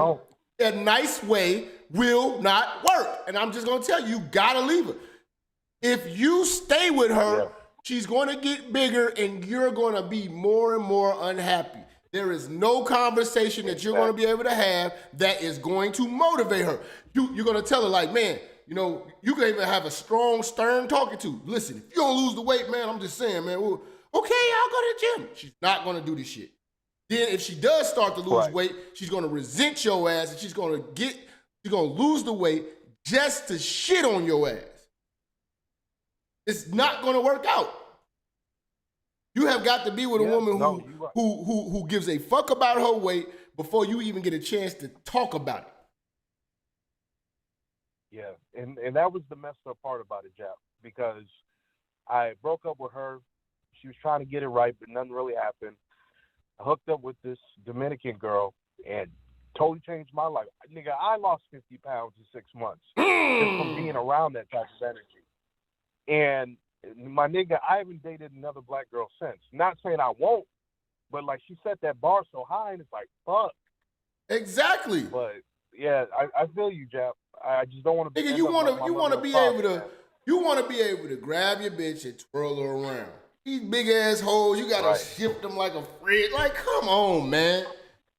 [SPEAKER 5] a nice way will not work. And I'm just gonna tell you, you gotta leave her. If you stay with her, she's gonna get bigger and you're gonna be more and more unhappy. There is no conversation that you're gonna be able to have that is going to motivate her. You're gonna tell her like, man, you know, you can even have a strong, stern talking to. Listen, if you don't lose the weight, man, I'm just saying, man, well, okay, I'll go to the gym. She's not gonna do this shit. Then if she does start to lose weight, she's gonna resent your ass and she's gonna lose the weight just to shit on your ass. It's not gonna work out. You have got to be with a woman who gives a fuck about her weight before you even get a chance to talk about it.
[SPEAKER 9] Yeah, and that was the messed up part about it, Jap, because I broke up with her. She was trying to get it right, but nothing really happened. I hooked up with this Dominican girl and totally changed my life. Nigga, I lost 50 pounds in 6 months just from being around that type of energy. And my nigga, I haven't dated another black girl since. Not saying I won't, but like she set that bar so high and it's like, fuck.
[SPEAKER 5] Exactly.
[SPEAKER 9] But yeah, I feel you, Jap. I just don't want to be.
[SPEAKER 5] Nigga, you want to be able to grab your bitch and twirl her around. These big ass hoes, you gotta shift them like a fridge. Like, come on, man.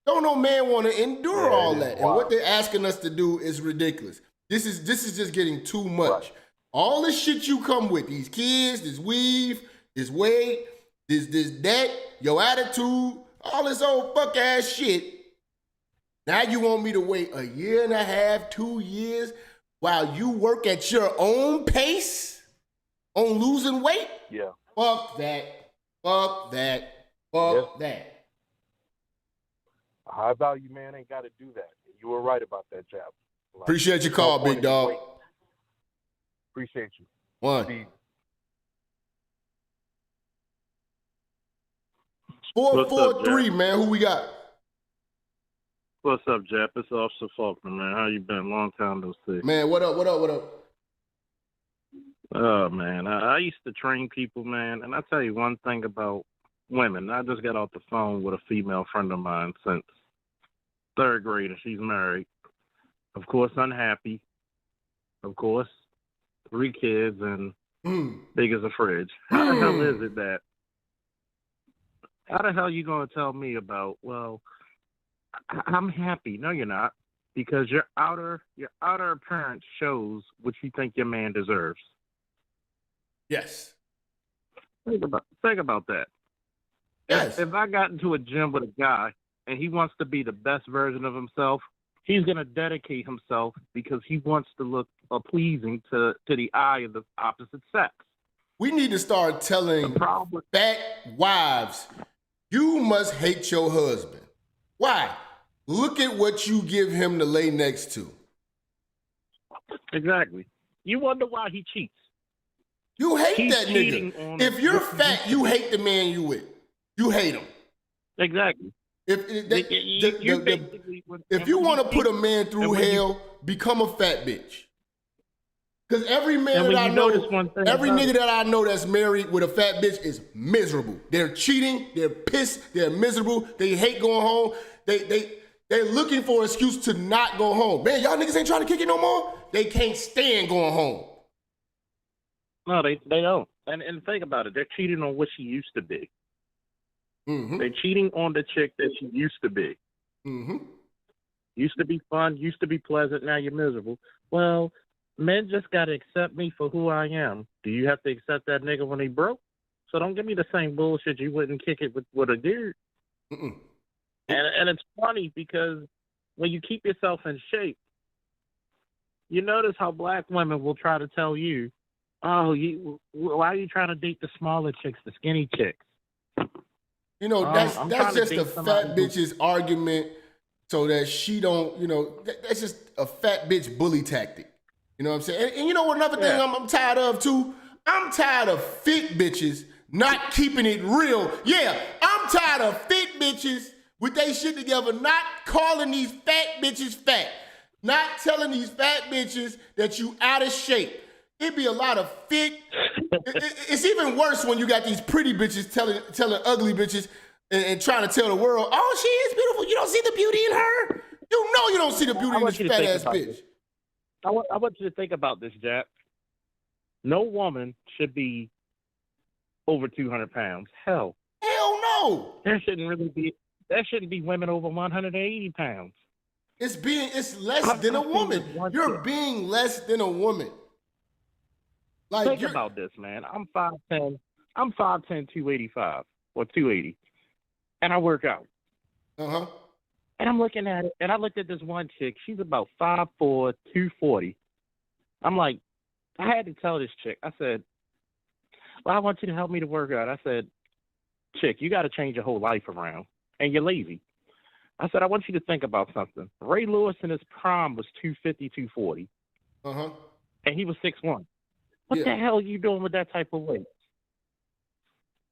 [SPEAKER 5] Don't no man want to endure all that. And what they're asking us to do is ridiculous. This is just getting too much. Right. All the shit you come with, these kids, this weave, this weight, this that, your attitude, all this old fuck ass shit. Now you want me to wait a year and a half, 2 years, while you work at your own pace on losing weight?
[SPEAKER 9] Yeah.
[SPEAKER 5] Fuck that. Fuck that. Fuck that.
[SPEAKER 9] A high value man ain't got to do that. You were right about that, Jap. Like,
[SPEAKER 5] appreciate your call, big dog.
[SPEAKER 9] Appreciate you.
[SPEAKER 5] One.
[SPEAKER 9] Speed.
[SPEAKER 5] 443, man. Who we got?
[SPEAKER 10] What's up, Jap? It's Officer Faulkner, man. How you been? Long time no see.
[SPEAKER 5] Man, what up?
[SPEAKER 10] Oh, man. I used to train people, man. And I tell you one thing about women. I just got off the phone with a female friend of mine since third grade, and she's married. Of course, unhappy. Of course, 3 kids and big as a fridge. How the hell is it that? How the hell you going to tell me about, well, I'm happy? No, you're not. Because your outer appearance shows what you think your man deserves.
[SPEAKER 5] Yes.
[SPEAKER 10] Think about that.
[SPEAKER 5] Yes.
[SPEAKER 10] If I got into a gym with a guy and he wants to be the best version of himself, he's going to dedicate himself because he wants to look pleasing to the eye of the opposite sex.
[SPEAKER 5] We need to start telling fat wives, you must hate your husband. Why? Look at what you give him to lay next to.
[SPEAKER 10] Exactly. You wonder why he cheats.
[SPEAKER 5] You hate that nigga. If you're fat, you hate the man you with. You hate him.
[SPEAKER 10] Exactly.
[SPEAKER 5] If you want to put a man through hell, become a fat bitch. Because every man that I know, every nigga that I know that's married with a fat bitch is miserable. They're cheating, they're pissed, they're miserable, they hate going home. They're looking for an excuse to not go home. Man, y'all niggas ain't trying to kick it no more? They can't stand going home.
[SPEAKER 10] No, they don't. And think about it. They're cheating on what she used to be.
[SPEAKER 5] Mm-hmm.
[SPEAKER 10] They're cheating on the chick that she used to be.
[SPEAKER 5] Mm-hmm.
[SPEAKER 10] Used to be fun, used to be pleasant, now you're miserable. Well, men just got to accept me for who I am. Do you have to accept that nigga when he broke? So don't give me the same bullshit you wouldn't kick it with a dude.
[SPEAKER 5] Mm-mm.
[SPEAKER 10] And it's funny because when you keep yourself in shape, you notice how black women will try to tell you, oh, why are you trying to date the smaller chicks, the skinny chicks?
[SPEAKER 5] You know, that's just a fat bitch's argument so that she don't, you know, that's just a fat bitch bully tactic. You know what I'm saying? And you know what another thing I'm tired of too? I'm tired of fit bitches not keeping it real. Yeah, I'm tired of fit bitches with they shit together, not calling these fat bitches fat, not telling these fat bitches that you out of shape. It be a lot of fit. It's even worse when you got these pretty bitches telling ugly bitches and trying to tell the world, oh, she is beautiful. You don't see the beauty in her. You know you don't see the beauty in this fat ass bitch.
[SPEAKER 10] I want you to think about this, Jap. No woman should be over 200 pounds. Hell
[SPEAKER 5] no.
[SPEAKER 10] There shouldn't be women over 180 pounds.
[SPEAKER 5] It's less than a woman. You're being less than a woman. Like,
[SPEAKER 10] think about this, man. I'm 5'10", 285 or 280, and I work out.
[SPEAKER 5] Uh-huh.
[SPEAKER 10] And I'm looking at it, and I looked at this one chick. She's about 5'4", 240. I'm like, I had to tell this chick. I said, well, I want you to help me to work out. I said, chick, you got to change your whole life around, and you're lazy. I said, I want you to think about something. Ray Lewis in his prime was 250, 240.
[SPEAKER 5] Uh-huh.
[SPEAKER 10] And he was 6'1". What the hell are you doing with that type of weight?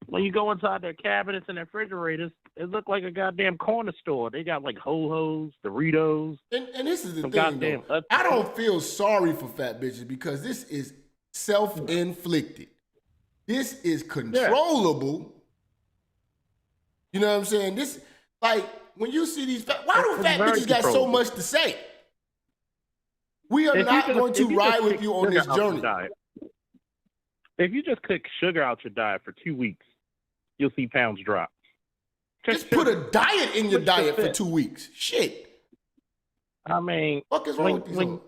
[SPEAKER 10] When you go inside their cabinets and their refrigerators, it look like a goddamn corner store. They got like Ho-Hos, Doritos.
[SPEAKER 5] And this is the thing, though. I don't feel sorry for fat bitches because this is self-inflicted. This is controllable. You know what I'm saying? This, like, when you see these why do fat bitches got so much to say? We are not going to ride with you on this journey.
[SPEAKER 10] If you just cook sugar out your diet for 2 weeks, you'll see pounds drop.
[SPEAKER 5] Just put a diet in your diet for 2 weeks. Shit.
[SPEAKER 10] I mean,
[SPEAKER 5] what is wrong with these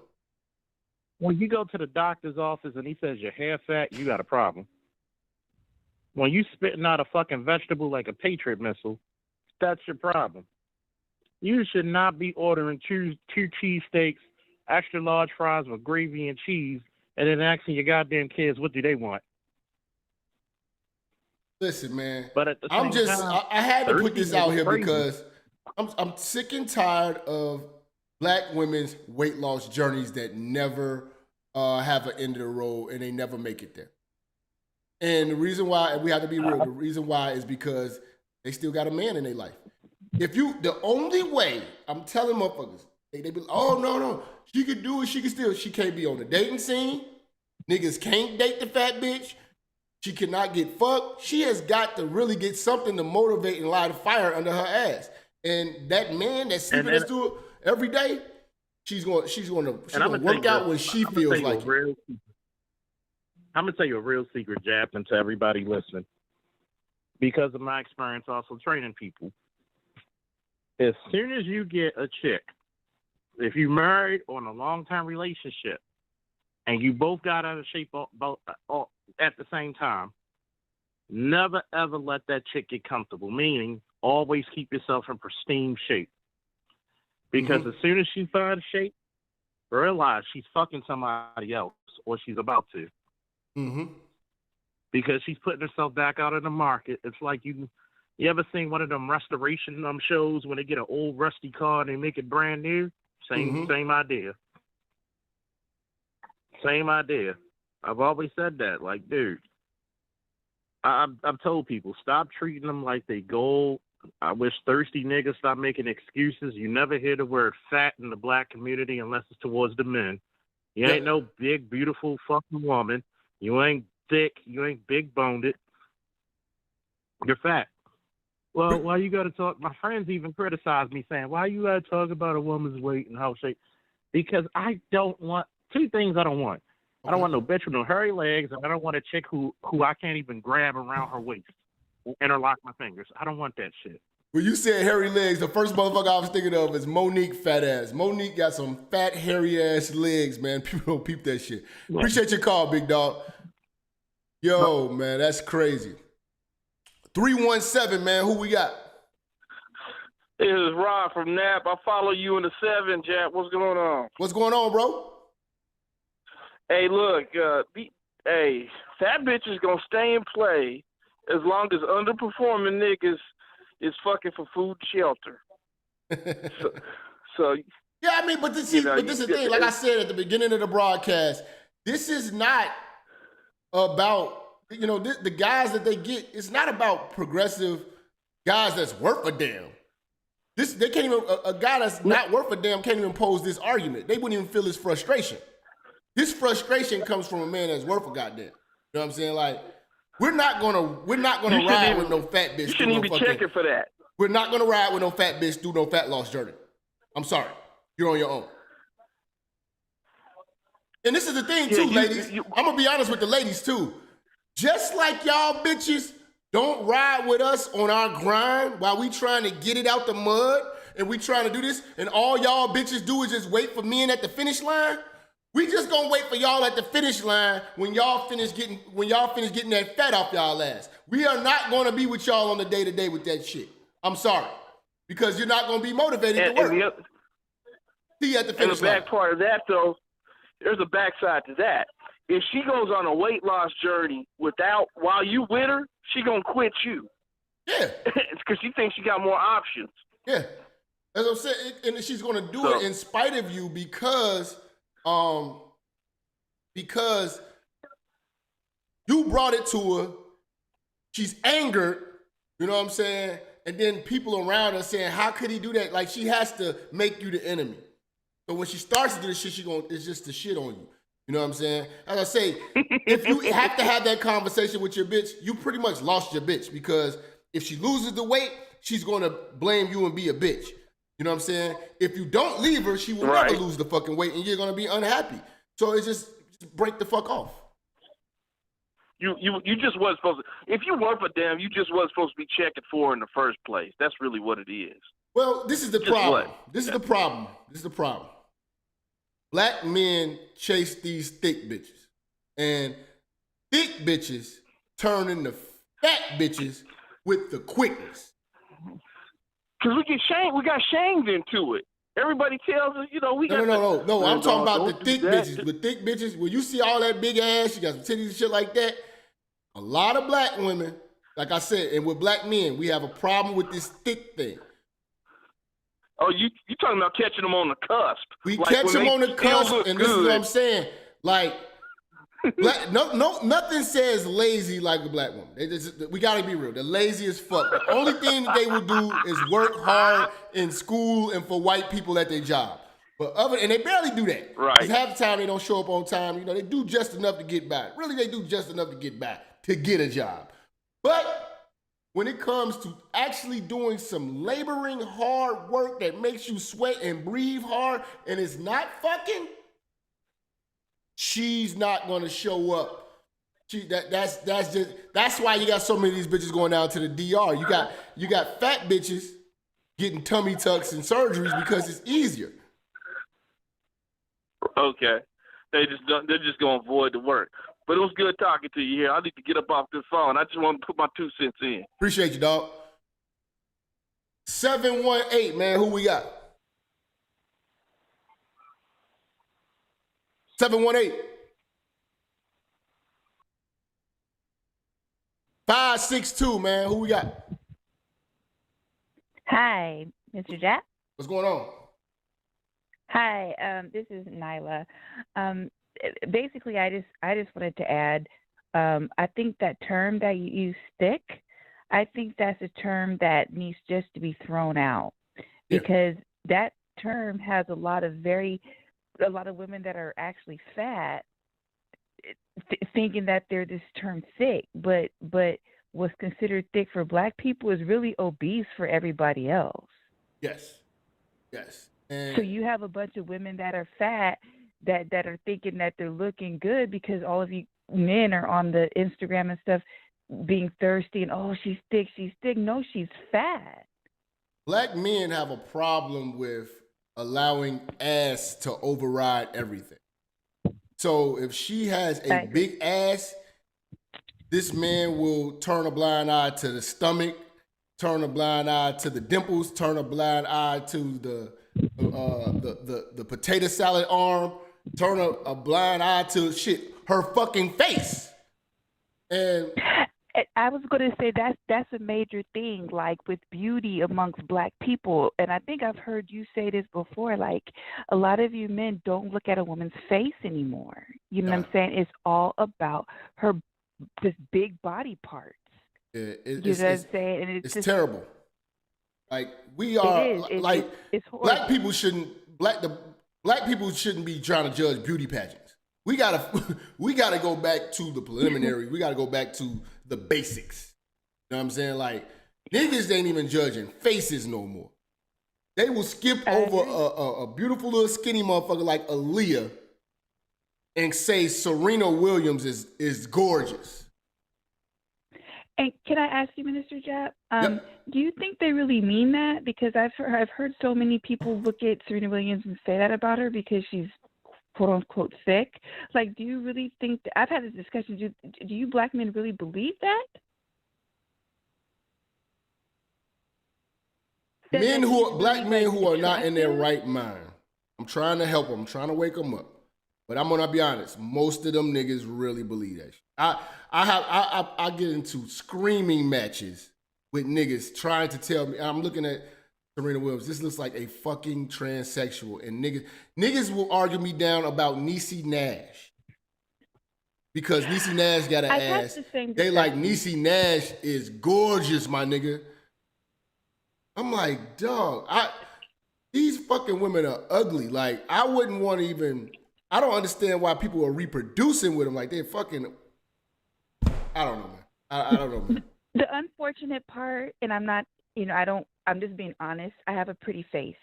[SPEAKER 10] when you go to the doctor's office and he says your hair fat, you got a problem. When you spitting out a fucking vegetable like a Patriot missile, that's your problem. You should not be ordering two cheesesteaks, extra large fries with gravy and cheese, and then asking your goddamn kids what do they want.
[SPEAKER 5] Listen, man.
[SPEAKER 10] But at the
[SPEAKER 5] I'm
[SPEAKER 10] same
[SPEAKER 5] just
[SPEAKER 10] time,
[SPEAKER 5] I had to put this out here
[SPEAKER 10] crazy.
[SPEAKER 5] because I'm sick and tired of black women's weight loss journeys that never have an end of the road and they never make it there. And the reason why, and we have to be real, the reason why is because they still got a man in their life. The only way, I'm telling motherfuckers, they be like, oh, no, she could do it, she can't be on the dating scene. Niggas can't date the fat bitch. She cannot get fucked. She has got to really get something to motivate and light a fire under her ass. And that man that's sleeping next to her every day, she's gonna work out when she feels like it.
[SPEAKER 10] I'm gonna tell you a real secret, Jap, and to everybody listening, because of my experience also training people. As soon as you get a chick, if you married or in a long-term relationship, and you both got out of shape both at the same time, never ever let that chick get comfortable. Meaning, always keep yourself in pristine shape. Because as soon as she finds shape, realize she's fucking somebody else, or she's about to. Because she's putting herself back out in the market. It's like you ever seen one of them restoration shows when they get an old rusty car and they make it brand new? Same idea. Same idea. I've always said that. Like, dude, I've told people, stop treating them like they gold. I wish thirsty niggas stop making excuses. You never hear the word fat in the black community unless it's towards the men. You ain't no big, beautiful fucking woman. You ain't thick. You ain't big boned. You're fat. Well, why you got to talk? My friends even criticize me saying, why you got to talk about a woman's weight and how shape? Because I don't want two things I don't want. I don't want no bitch with no hairy legs, and I don't want a chick who I can't even grab around her waist and interlock my fingers. I don't want that shit.
[SPEAKER 5] When you said hairy legs, the first motherfucker I was thinking of is Monique fat ass. Monique got some fat, hairy ass legs, man. People don't peep that shit. Yeah. Appreciate your call, big dog. Yo, man, that's crazy. 317, man, who we got?
[SPEAKER 11] This is Rob from Nap. I follow you in the 7, Jap. What's going on?
[SPEAKER 5] What's going on, bro?
[SPEAKER 11] Hey, look, fat bitches gonna stay and play as long as underperforming niggas is fucking for food shelter. so
[SPEAKER 5] yeah, I mean, but this is the thing. Like I said at the beginning of the broadcast, this is not about, the guys that they get. It's not about progressive guys that's worth a damn. They can't even, a guy that's not worth a damn can't even pose this argument. They wouldn't even feel his frustration. This frustration comes from a man that's worth a goddamn. You know what I'm saying? Like, we're not gonna ride with no fat bitch.
[SPEAKER 11] You shouldn't even be checking for that.
[SPEAKER 5] We're not gonna ride with no fat bitch through no fat loss journey. I'm sorry. You're on your own. And this is the thing too, ladies. I'm gonna be honest with the ladies too. Just like y'all bitches don't ride with us on our grind while we trying to get it out the mud and we trying to do this, and all y'all bitches do is just wait for men at the finish line. We just gonna wait for y'all at the finish line when y'all finish getting that fat off y'all ass. We are not gonna be with y'all on the day-to-day with that shit. I'm sorry. Because you're not gonna be motivated to work. See you at the finish line.
[SPEAKER 11] And the back part of that though, there's a backside to that. If she goes on a weight loss journey while you with her, she gonna quit you.
[SPEAKER 5] Yeah.
[SPEAKER 11] It's because she thinks she got more options.
[SPEAKER 5] Yeah. As I'm saying, and she's gonna do it in spite of you because you brought it to her, she's angered, you know what I'm saying? And then people around her saying, how could he do that? Like, she has to make you the enemy. So when she starts to do this shit, it's just to shit on you. You know what I'm saying? As I say, if you have to have that conversation with your bitch, you pretty much lost your bitch, because if she loses the weight, she's gonna blame you and be a bitch. You know what I'm saying? If you don't leave her, she will never lose the fucking weight, and you're gonna be unhappy. So it's just break the fuck off.
[SPEAKER 11] You just wasn't supposed to. If you worth a damn, you just wasn't supposed to be checking for her in the first place. That's really what it is.
[SPEAKER 5] Well, this is the problem. This is the problem. Black men chase these thick bitches, and thick bitches turn into fat bitches with the quickness.
[SPEAKER 11] Because we got shamed into it. Everybody tells us, we got...
[SPEAKER 5] No. I'm talking about the thick bitches. The thick bitches, when you see all that big ass, you got some titties and shit like that, a lot of black women, like I said, and with black men, we have a problem with this thick thing.
[SPEAKER 11] Oh, you talking about catching them on the cusp.
[SPEAKER 5] We catch them on the cusp, and this is what I'm saying. Like, nothing says lazy like a black woman. We gotta be real. They're lazy as fuck. The only thing that they will do is work hard in school and for white people at their job. And they barely do that.
[SPEAKER 11] Right.
[SPEAKER 5] Because half the time they don't show up on time. They do just enough to get by. Really, they do just enough to get by to get a job. But when it comes to actually doing some laboring hard work that makes you sweat and breathe hard and it's not fucking, she's not gonna show up. That's why you got so many of these bitches going down to the DR. You got fat bitches getting tummy tucks and surgeries because it's easier.
[SPEAKER 11] Okay, they're just gonna avoid the work. But it was good talking to you here. I need to get up off this phone. I just want to put my 2 cents in.
[SPEAKER 5] Appreciate you, dog. 718, man. Who we got? 718. 562, man. Who we got?
[SPEAKER 12] Hi, Mr. Jap.
[SPEAKER 5] What's going on?
[SPEAKER 12] Hi, this is Nyla. Basically, I just wanted to add, I think that term that you use, thick, I think that's a term that needs just to be thrown out, because that term has a lot of very a lot of women that are actually fat thinking that they're this term thick, but what's considered thick for black people is really obese for everybody else.
[SPEAKER 5] Yes. And
[SPEAKER 12] so you have a bunch of women that are fat that are thinking that they're looking good because all of you men are on the Instagram and stuff being thirsty and, oh, she's thick. No, she's fat.
[SPEAKER 5] Black men have a problem with allowing ass to override everything. So if she has a big ass, this man will turn a blind eye to the stomach, turn a blind eye to the dimples, turn a blind eye to the potato salad arm, turn a blind eye to her fucking face. And
[SPEAKER 12] I was going to say that's a major thing, like with beauty amongst black people. And I think I've heard you say this before, like a lot of you men don't look at a woman's face anymore. You know what I'm saying? It's all about her just big body parts.
[SPEAKER 5] Yeah,
[SPEAKER 12] you know what I'm saying? And
[SPEAKER 5] it's just terrible. Like we are it's black people shouldn't be trying to judge beauty pageants. We gotta go back to the preliminary. We gotta go back to the basics. You know what I'm saying? Like niggas ain't even judging faces no more. They will skip over a beautiful little skinny motherfucker like Aaliyah and say Serena Williams is gorgeous.
[SPEAKER 12] And can I ask you, Minister Jap,
[SPEAKER 5] Yep.
[SPEAKER 12] do you think they really mean that? Because I've heard so many people look at Serena Williams and say that about her because she's quote unquote thick. Like, do you really think that? I've had this discussion. Do you black men really believe that?
[SPEAKER 5] Black men who are not in their right mind. I'm trying to help them. I'm trying to wake them up. But I'm gonna be honest. Most of them niggas really believe that shit. I get into screaming matches with niggas trying to tell me. I'm looking at Serena Williams. This looks like a fucking transsexual, and niggas will argue me down about Niecy Nash because Niecy Nash got an ass. They like Niecy Nash is gorgeous, my nigga. I'm like, dog, these fucking women are ugly. Like, I wouldn't want to even. I don't understand why people are reproducing with them. Like, they're fucking. I don't know, man. I don't know, man.
[SPEAKER 12] The unfortunate part, and I'm not, I'm just being honest. I have a pretty face,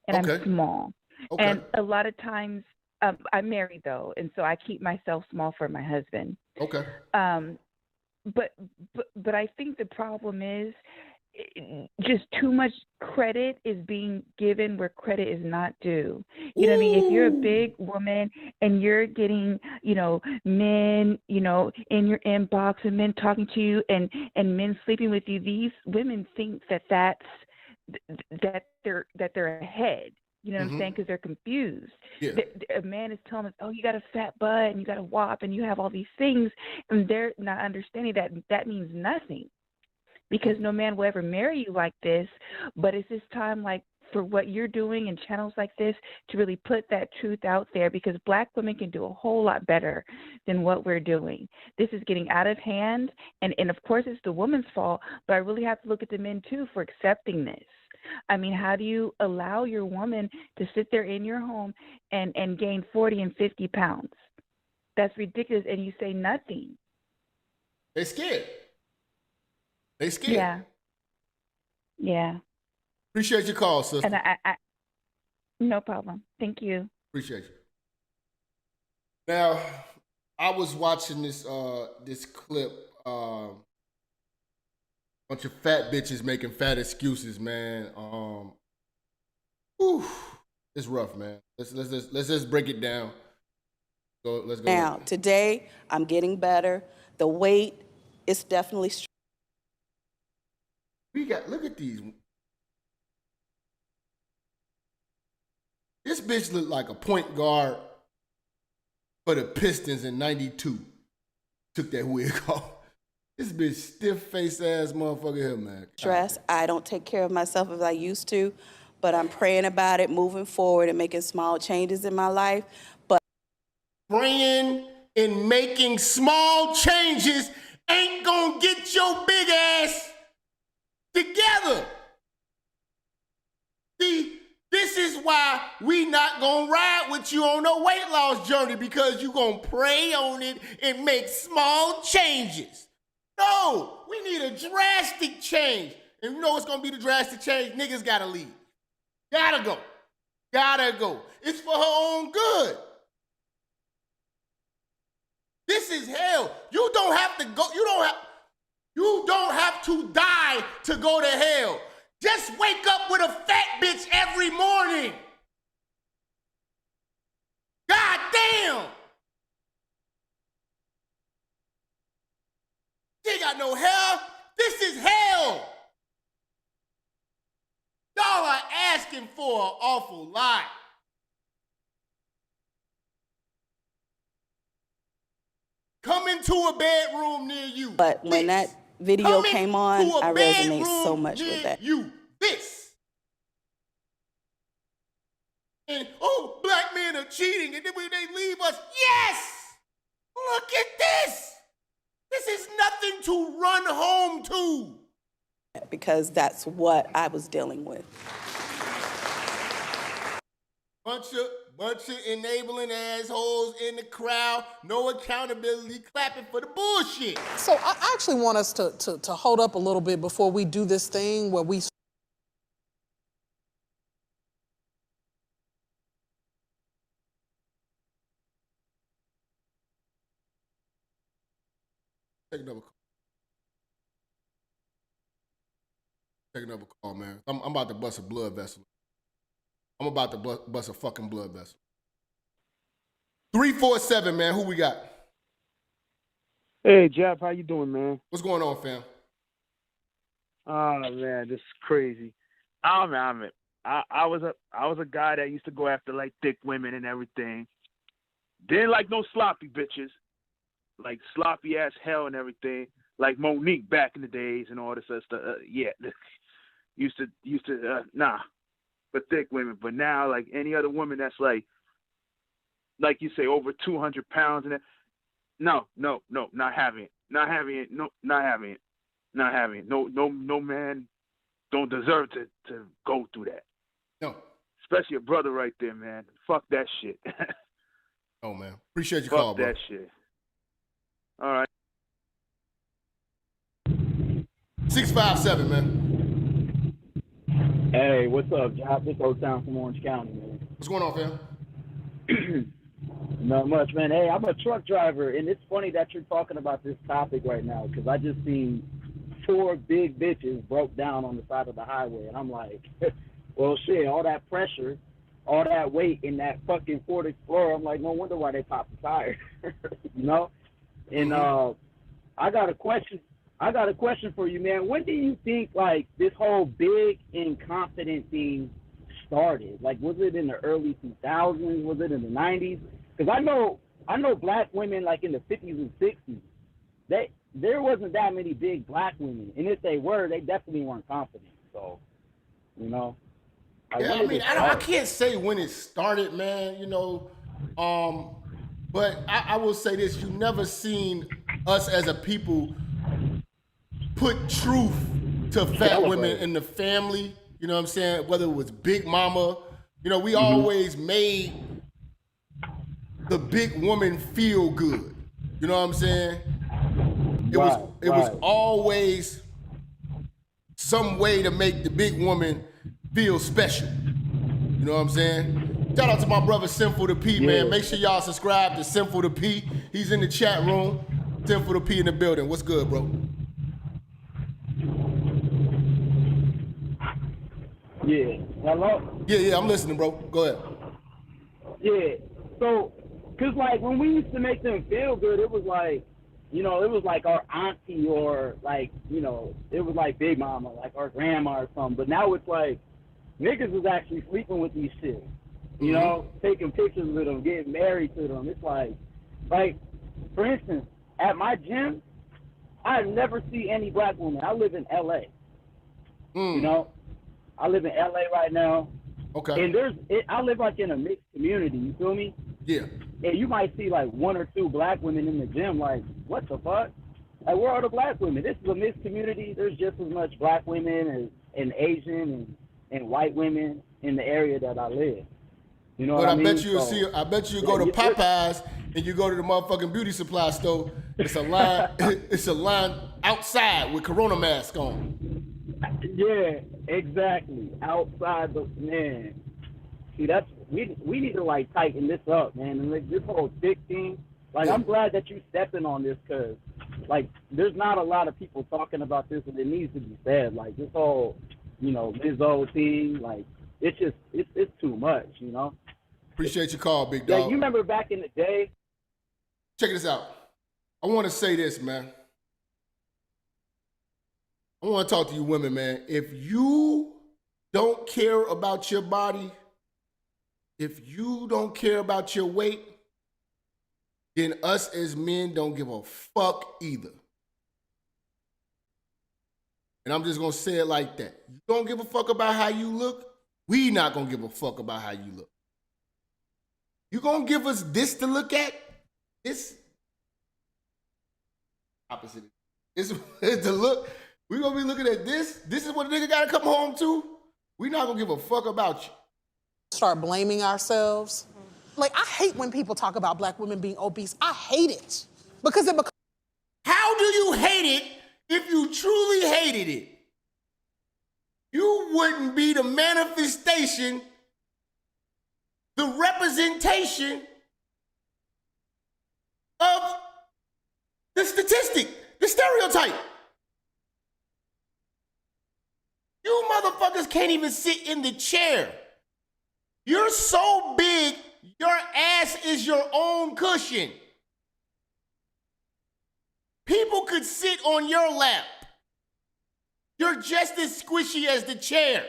[SPEAKER 12] and I'm small. Okay. And a lot of times, I'm married though, and so I keep myself small for my husband.
[SPEAKER 5] Okay.
[SPEAKER 12] But I think the problem is just too much credit is being given where credit is not due. You know what I mean? If you're a big woman and you're getting, men, in your inbox and men talking to you and men sleeping with you, these women think that they're ahead. You know what I'm saying? Because they're confused.
[SPEAKER 5] Yeah.
[SPEAKER 12] A man is telling us, oh, you got a fat butt and you got a wop and you have all these things. And they're not understanding that means nothing. Because no man will ever marry you like this, but it's this time, like, for what you're doing in channels like this to really put that truth out there, because black women can do a whole lot better than what we're doing. This is getting out of hand, and of course it's the woman's fault, but I really have to look at the men too for accepting this. I mean, how do you allow your woman to sit there in your home and gain 40 and 50 pounds? That's ridiculous, and you say nothing.
[SPEAKER 5] They're scared. They scared.
[SPEAKER 12] Yeah.
[SPEAKER 5] Appreciate your call, sister.
[SPEAKER 12] And I no problem. Thank you.
[SPEAKER 5] Appreciate you. Now, I was watching this clip. Bunch of fat bitches making fat excuses, man. It's rough, man. Let's just break it down. Let's go.
[SPEAKER 13] Now, today I'm getting better. The weight is definitely.
[SPEAKER 5] Look at these. This bitch looked like a point guard for the Pistons in '92. Took that wig off. This bitch stiff-faced ass motherfucker here, man.
[SPEAKER 13] Stress. I don't take care of myself as I used to, but I'm praying about it, moving forward and making small changes in my life. But
[SPEAKER 5] praying and making small changes ain't gonna get your big ass together. See, this is why we not gonna ride with you on no weight loss journey because you gonna pray on it and make small changes. No, we need a drastic change. And you know what's gonna be the drastic change? Niggas gotta leave. Gotta go. Gotta go. It's for her own good. This is hell. You don't have to go. You don't have to die to go to hell. Just wake up with a fat bitch every morning. God damn. She ain't got no hair. This is hell. Y'all are asking for an awful lot. Come into a bedroom near you.
[SPEAKER 13] But when that video came on, I resonate so much with that.
[SPEAKER 5] This. And, oh, black men are cheating, and then when they leave us, yes! Look at this! This is nothing to run home to.
[SPEAKER 13] Because that's what I was dealing with.
[SPEAKER 5] Bunch of enabling assholes in the crowd, no accountability, clapping for the bullshit.
[SPEAKER 14] So I actually want us to hold up a little bit before we do this thing where we...
[SPEAKER 5] Take another call. Take another call, man. I'm about to bust a blood vessel. I'm about to bust a fucking blood vessel. 347, man. Who we got?
[SPEAKER 15] Hey, Jap, how you doing, man?
[SPEAKER 5] What's going on, fam?
[SPEAKER 15] Oh man, this is crazy. Oh man, I was a guy that used to go after like thick women and everything. Didn't like no sloppy bitches, like sloppy ass hell and everything, like Monique back in the days and all this other stuff. Yeah, used to nah, for thick women. But now, like any other woman that's like you say, over 200 pounds and that. No, not having it. Not having it. No, not having it. Not having it. No man don't deserve to go through that.
[SPEAKER 5] No.
[SPEAKER 15] Especially a brother right there, man. Fuck that shit.
[SPEAKER 5] Oh, man. Appreciate your
[SPEAKER 15] Fuck
[SPEAKER 5] call, bro.
[SPEAKER 15] that shit. All right.
[SPEAKER 5] 657, man.
[SPEAKER 16] Hey, what's up, Jap? This old town from Orange County, man.
[SPEAKER 5] What's going on, fam?
[SPEAKER 16] Not much, man. Hey, I'm a truck driver, and it's funny that you're talking about this topic right now because I just seen 4 big bitches broke down on the side of the highway, and I'm like, well, shit, all that pressure, all that weight in that fucking Ford Explorer, I'm like, no wonder why they popped the tire, you know? And I got a question for you, man. When do you think, like, this whole big and confident thing started? Like, was it in the early 2000s? Was it in the 90s? Because I know black women, like, in the 50s and 60s, there wasn't that many big black women. And if they were, they definitely weren't confident. So, you know.
[SPEAKER 5] I can't say when it started, man, you know. But I will say this. You never seen us as a people put truth to fat women in the family. You know what I'm saying? Whether it was Big Mama. You know, we always made the big woman feel good. You know what I'm saying? It was always some way to make the big woman feel special. You know what I'm saying? Shout out to my brother Sinful the P, man. Make sure y'all subscribe to Sinful the P. He's in the chat room. Sinful the P in the building. What's good, bro?
[SPEAKER 16] Yeah. Hello?
[SPEAKER 5] Yeah, I'm listening, bro. Go ahead.
[SPEAKER 16] Yeah. So, because, like, when we used to make them feel good, it was like, you know, it was like our auntie or, like, you know, it was like Big Mama, like our grandma or something. But now it's like niggas is actually sleeping with these shit, you know, taking pictures with them, getting married to them. It's like, for instance, at my gym, I never see any black woman. I live in L.A., you know. I live in L.A. right now.
[SPEAKER 5] Okay.
[SPEAKER 16] And I live like in a mixed community, you feel me?
[SPEAKER 5] Yeah.
[SPEAKER 16] And you might see like 1 or 2 black women in the gym, like, what the fuck? Like, where are the black women? This is a mixed community. There's just as much black women and Asian and white women in the area that I live. You know
[SPEAKER 5] But
[SPEAKER 16] what I
[SPEAKER 5] I
[SPEAKER 16] mean?
[SPEAKER 5] bet you'll
[SPEAKER 16] So,
[SPEAKER 5] see. I bet you
[SPEAKER 16] yeah,
[SPEAKER 5] go to
[SPEAKER 16] you-
[SPEAKER 5] Popeyes and you go to the motherfucking beauty supply store. It's a line. It's a line outside with Corona mask on.
[SPEAKER 16] Yeah, exactly. Outside the man. See, that's we need to like tighten this up, man. And like this whole dick thing. Like, I'm glad that you stepping on this because, like, there's not a lot of people talking about this, and it needs to be said. Like this whole, Lizzo thing. Like, it's just it's too much, you know.
[SPEAKER 5] Appreciate your call, big
[SPEAKER 16] Yeah,
[SPEAKER 5] dog.
[SPEAKER 16] you remember back in the day.
[SPEAKER 5] Check this out. I want to say this, man. I want to talk to you women, man. If you don't care about your body, if you don't care about your weight, then us as men don't give a fuck either. And I'm just going to say it like that. You don't give a fuck about how you look, we not going to give a fuck about how you look. You going to give us this to look at? It's opposite. It's to look. We gonna be looking at this. This is what a nigga gotta come home to. We not gonna give a fuck about you.
[SPEAKER 14] Start blaming ourselves. Like, I hate when people talk about black women being obese. I hate it because it becomes.
[SPEAKER 5] How do you hate it if you truly hated it? You wouldn't be the manifestation, the representation of the statistic, the stereotype. You motherfuckers can't even sit in the chair. You're so big, your ass is your own cushion. People could sit on your lap. You're just as squishy as the chair.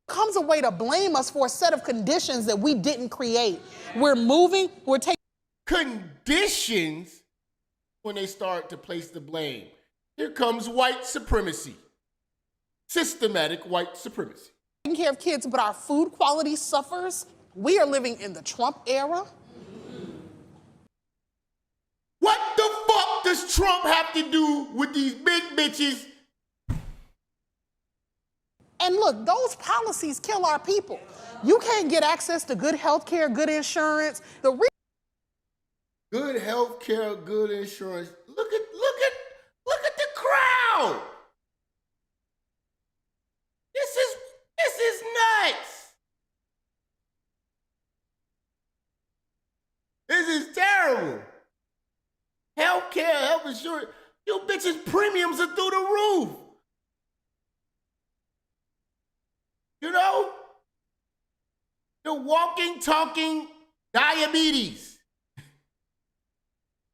[SPEAKER 14] Comes a way to blame us for a set of conditions that we didn't create. We're moving, we're taking
[SPEAKER 5] conditions when they start to place the blame. Here comes white supremacy. Systematic white supremacy.
[SPEAKER 14] taking care of kids, but our food quality suffers. We are living in the Trump era.
[SPEAKER 5] What the fuck does Trump have to do with these big bitches?
[SPEAKER 14] And look, those policies kill our people. You can't get access to good health care, good insurance.
[SPEAKER 5] Good health care, good insurance. Look at the crowd. This is nuts. This is terrible. Health care, health insurance. You bitches' premiums are through the roof. You know? You're walking, talking diabetes.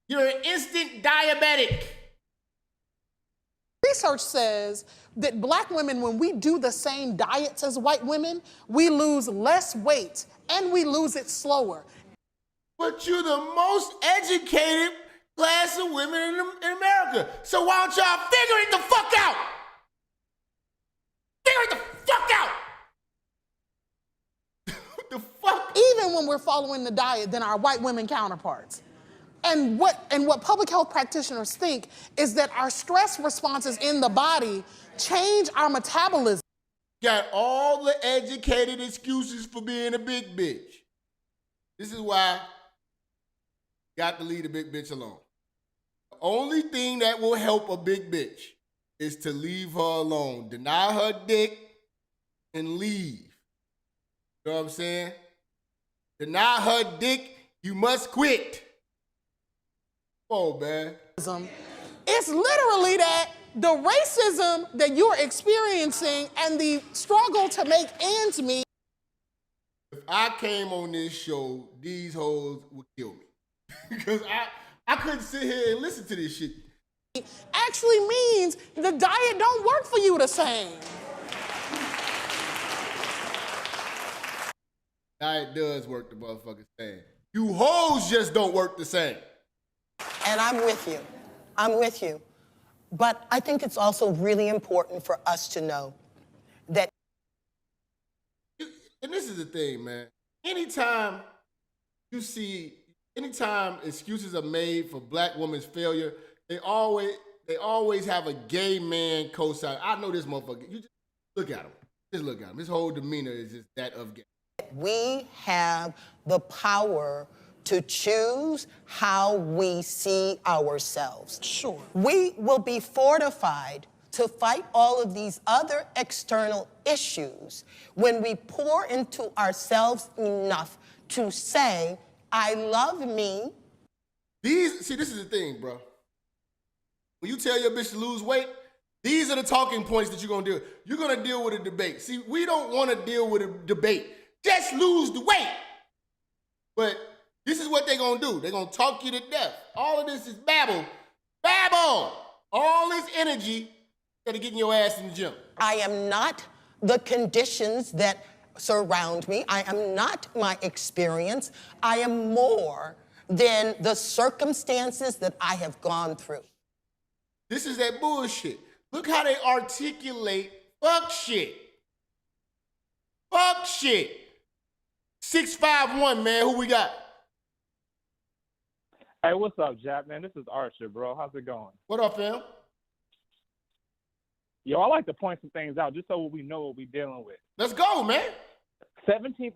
[SPEAKER 5] You're an instant diabetic.
[SPEAKER 14] Research says that black women, when we do the same diets as white women, we lose less weight and we lose it slower.
[SPEAKER 5] But you're the most educated class of women in America. So why don't y'all figure it the fuck out? Figure it the fuck out. What the fuck?
[SPEAKER 14] Even when we're following the diet than our white women counterparts. And what public health practitioners think is that our stress responses in the body change our metabolism.
[SPEAKER 5] Got all the educated excuses for being a big bitch. This is why you got to leave a big bitch alone. The only thing that will help a big bitch is to leave her alone. Deny her dick and leave. You know what I'm saying? Deny her dick, you must quit. Oh, man.
[SPEAKER 14] It's literally that the racism that you're experiencing and the struggle to make ends meet.
[SPEAKER 5] If I came on this show, these hoes would kill me. Because I couldn't sit here and listen to this shit.
[SPEAKER 14] Actually means the diet don't work for you the same.
[SPEAKER 5] Diet does work the motherfucking same. You hoes just don't work the same.
[SPEAKER 17] And I'm with you. I'm with you. But I think it's also really important for us to know that.
[SPEAKER 5] And this is the thing, man. Anytime excuses are made for black women's failure, they always, have a gay man co-sign. I know this motherfucker. You just look at him. Just look at him. His whole demeanor is just that of gay.
[SPEAKER 17] We have the power to choose how we see ourselves.
[SPEAKER 14] Sure.
[SPEAKER 17] We will be fortified to fight all of these other external issues when we pour into ourselves enough to say, I love me.
[SPEAKER 5] This is the thing, bro. When you tell your bitch to lose weight, these are the talking points that you're gonna deal. You're gonna deal with a debate. See, we don't want to deal with a debate. Just lose the weight. But this is what they're gonna do. They're gonna talk you to death. All of this is babble. Babble! All this energy instead of getting your ass in the gym.
[SPEAKER 17] I am not the conditions that surround me. I am not my experience. I am more than the circumstances that I have gone through.
[SPEAKER 5] This is that bullshit. Look how they articulate fuck shit. Fuck shit. 651, man. Who we got?
[SPEAKER 18] Hey, what's up, Jap, man? This is Archer, bro. How's it going?
[SPEAKER 5] What up, fam?
[SPEAKER 18] Yo, I like to point some things out just so we know what we're dealing with.
[SPEAKER 5] Let's go, man.
[SPEAKER 18] 17%